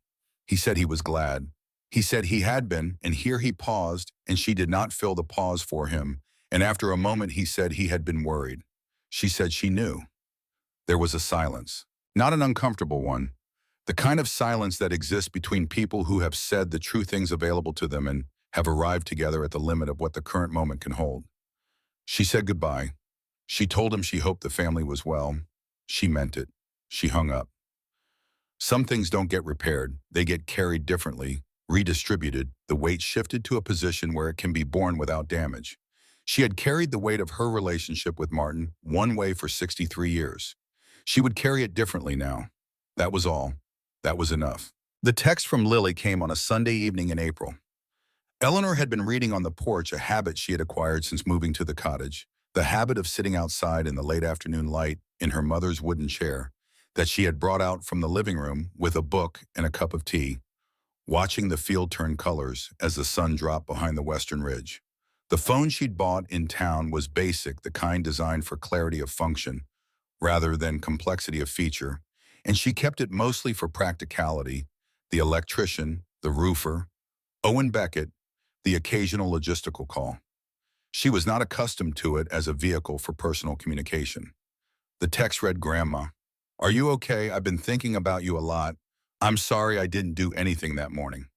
Speaker 1: He said he was glad. He said he had been, and here he paused, and she did not fill the pause for him, and after a moment he said he had been worried. She said she knew. There was a silence, not an uncomfortable one, the kind of silence that exists between people who have said the true things available to them and have arrived together at the limit of what the current moment can hold. She said goodbye. She told him she hoped the family was well. She meant it. She hung up. Some things don't get repaired. They get carried differently, redistributed, the weight shifted to a position where it can be borne without damage. She had carried the weight of her relationship with Martin one way for 63 years. She would carry it differently now. That was all. That was enough. The text from Lily came on a Sunday evening in April. Eleanor had been reading on the porch, a habit she had acquired since moving to the cottage, the habit of sitting outside in the late afternoon light in her mother's wooden chair that she had brought out from the living room with a book and a cup of tea, watching the field turn colors as the sun dropped behind the western ridge. The phone she'd bought in town was basic, the kind designed for clarity of function rather than complexity of feature, and she kept it mostly for practicality, the electrician, the roofer, Owen Beckett, the occasional logistical call. She was not accustomed to it as a vehicle for personal communication. The text read, "Grandma, are you okay? I've been thinking about you a lot. I'm sorry I didn't do anything that morning.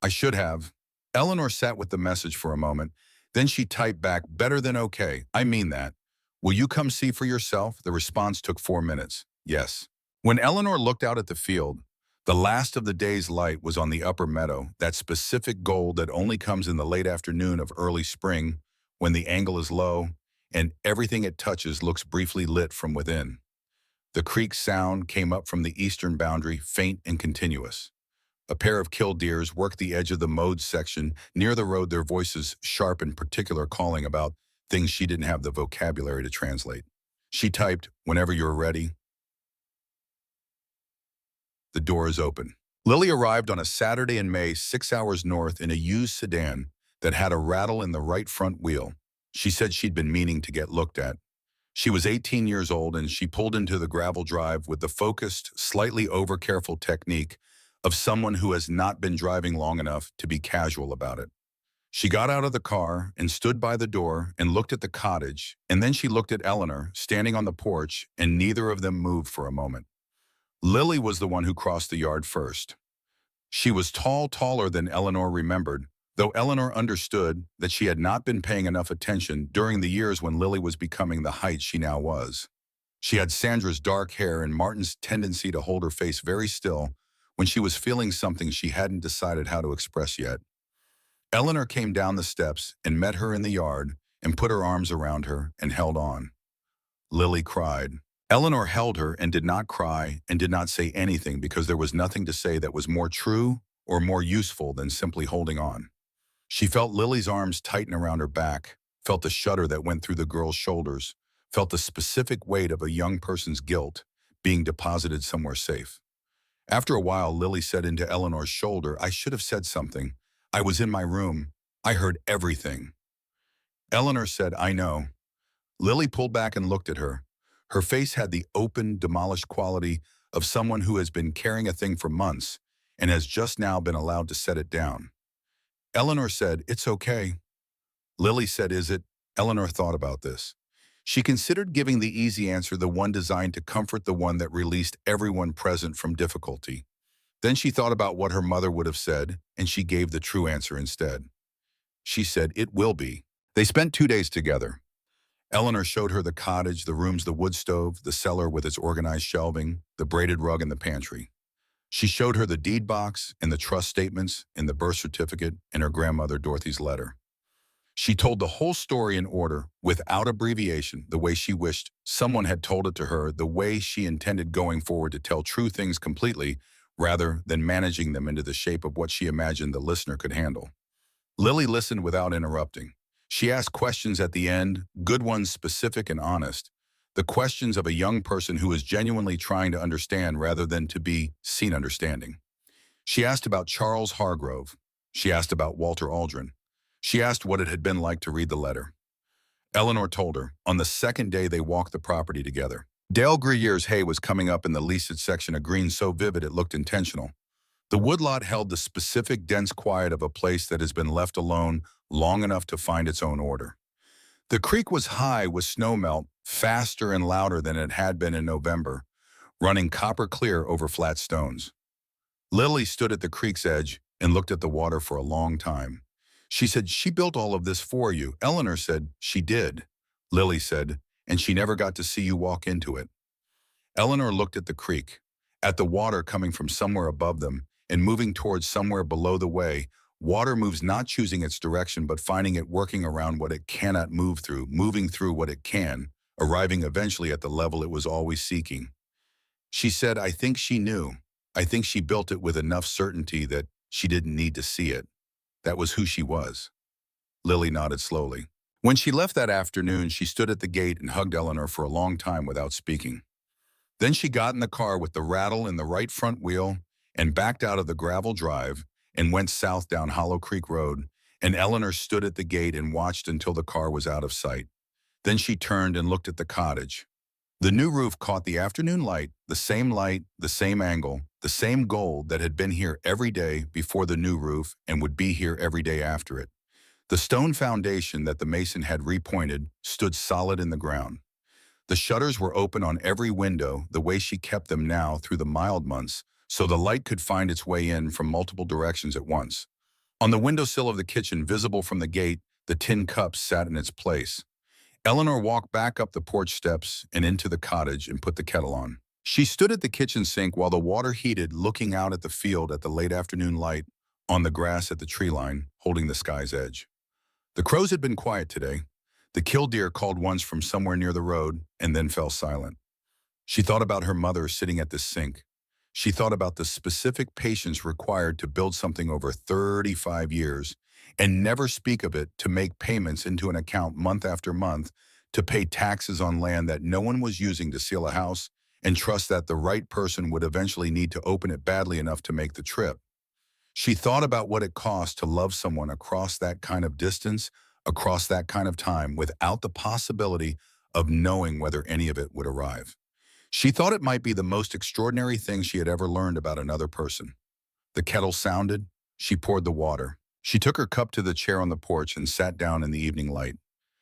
Speaker 1: I should have." Eleanor sat with the message for a moment. Then she typed back, "Better than okay. I mean that. Will you come see for yourself?" The response took 4 minutes. Yes. When Eleanor looked out at the field, the last of the day's light was on the upper meadow, that specific gold that only comes in the late afternoon of early spring when the angle is low and everything it touches looks briefly lit from within. The creek sound came up from the eastern boundary, faint and continuous. A pair of killdeers worked the edge of the mowed section near the road, their voices sharp and particular, calling about things she didn't have the vocabulary to translate. She typed, "Whenever you're ready." The door is open. Lily arrived on a Saturday in May, 6 hours north, in a used sedan that had a rattle in the right front wheel. She said she'd been meaning to get looked at. She was 18 years old, and she pulled into the gravel drive with the focused, slightly over-careful technique of someone who has not been driving long enough to be casual about it. She got out of the car and stood by the door and looked at the cottage, and then she looked at Eleanor, standing on the porch, and neither of them moved for a moment. Lily was the one who crossed the yard first. She was tall, taller than Eleanor remembered, though Eleanor understood that she had not been paying enough attention during the years when Lily was becoming the height she now was. She had Sandra's dark hair and Martin's tendency to hold her face very still when she was feeling something she hadn't decided how to express yet. Eleanor came down the steps and met her in the yard and put her arms around her and held on. Lily cried. Eleanor held her and did not cry and did not say anything, because there was nothing to say that was more true or more useful than simply holding on. She felt Lily's arms tighten around her back, felt the shudder that went through the girl's shoulders, felt the specific weight of a young person's guilt being deposited somewhere safe. After a while, Lily said into Eleanor's shoulder, "I should have said something. I was in my room. I heard everything." Eleanor said, "I know." Lily pulled back and looked at her. Her face had the open, demolished quality of someone who has been carrying a thing for months and has just now been allowed to set it down. Eleanor said, "It's okay." Lily said, "Is it?" Eleanor thought about this. She considered giving the easy answer, the one designed to comfort, the one that released everyone present from difficulty. Then she thought about what her mother would have said, and she gave the true answer instead. She said, "It will be." They spent 2 days together. Eleanor showed her the cottage, the rooms, the wood stove, the cellar with its organized shelving, the braided rug in the pantry. She showed her the deed box and the trust statements and the birth certificate and her grandmother Dorothy's letter. She told the whole story in order, without abbreviation, the way she wished someone had told it to her, the way she intended going forward to tell true things completely, rather than managing them into the shape of what she imagined the listener could handle. Lily listened without interrupting. She asked questions at the end, good ones, specific and honest. The questions of a young person who is genuinely trying to understand rather than to be seen understanding. She asked about Charles Hargrove. She asked about Walter Aldrin. She asked what it had been like to read the letter. Eleanor told her, on the second day they walked the property together. Dale Gruyère's hay was coming up in the leased section, a green so vivid it looked intentional. The woodlot held the specific dense quiet of a place that has been left alone long enough to find its own order. The creek was high with snowmelt, faster and louder than it had been in November, running copper clear over flat stones. Lily stood at the creek's edge and looked at the water for a long time. She said, "She built all of this for you." Eleanor said, "She did." Lily said, "And she never got to see you walk into it." Eleanor looked at the creek, at the water coming from somewhere above them and moving towards somewhere below the way. Water moves not choosing its direction but finding it, working around what it cannot move through, moving through what it can, arriving eventually at the level it was always seeking. She said, "I think she knew. I think she built it with enough certainty that she didn't need to see it. That was who she was." Lily nodded slowly. When she left that afternoon, she stood at the gate and hugged Eleanor for a long time without speaking. Then she got in the car with the rattle in the right front wheel and backed out of the gravel drive and went south down Hollow Creek Road, and Eleanor stood at the gate and watched until the car was out of sight. Then she turned and looked at the cottage. The new roof caught the afternoon light, the same angle, the same gold that had been here every day before the new roof and would be here every day after it. The stone foundation that the mason had repointed stood solid in the ground. The shutters were open on every window the way she kept them now through the mild months, so the light could find its way in from multiple directions at once. On the windowsill of the kitchen, visible from the gate, the tin cup sat in its place. Eleanor walked back up the porch steps and into the cottage and put the kettle on. She stood at the kitchen sink while the water heated, looking out at the field at the late afternoon light, on the grass at the tree line, holding the sky's edge. The crows had been quiet today. The killdeer called once from somewhere near the road and then fell silent. She thought about her mother sitting at the sink. She thought about the specific patience required to build something over 35 years and never speak of it, to make payments into an account month after month, to pay taxes on land that no one was using to seal a house, and trust that the right person would eventually need to open it badly enough to make the trip. She thought about what it cost to love someone across that kind of distance, across that kind of time, without the possibility of knowing whether any of it would arrive. She thought it might be the most extraordinary thing she had ever learned about another person. The kettle sounded. She poured the water. She took her cup to the chair on the porch and sat down in the evening light.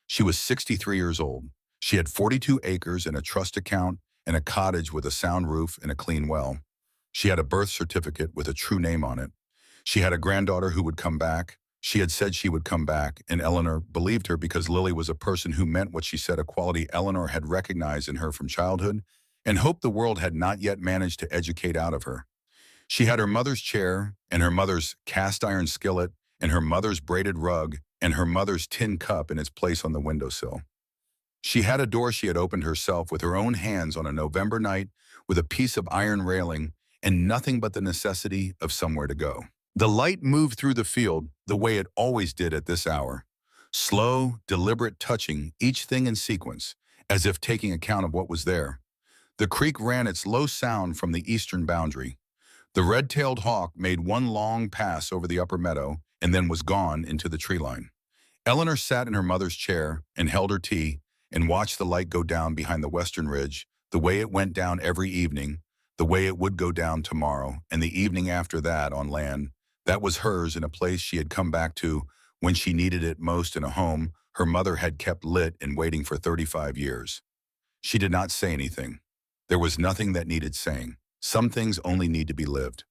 Speaker 1: She was 63 years old. She had 42 acres and a trust account and a cottage with a sound roof and a clean well. She had a birth certificate with a true name on it. She had a granddaughter who would come back. She had said she would come back, and Eleanor believed her because Lily was a person who meant what she said, a quality Eleanor had recognized in her from childhood and hoped the world had not yet managed to educate out of her. She had her mother's chair and her mother's cast iron skillet and her mother's braided rug and her mother's tin cup in its place on the windowsill. She had a door she had opened herself with her own hands on a November night, with a piece of iron railing and nothing but the necessity of somewhere to go. The light moved through the field the way it always did at this hour, slow, deliberate, touching each thing in sequence, as if taking account of what was there. The creek ran its low sound from the eastern boundary. The red-tailed hawk made one long pass over the upper meadow and then was gone into the tree line. Eleanor sat in her mother's chair and held her tea and watched the light go down behind the western ridge, the way it went down every evening, the way it would go down tomorrow and the evening after that on land that was hers, in a place she had come back to when she needed it most, in a home her mother had kept lit and waiting for 35 years. She did not say anything. There was nothing that needed saying. Some things only need to be lived.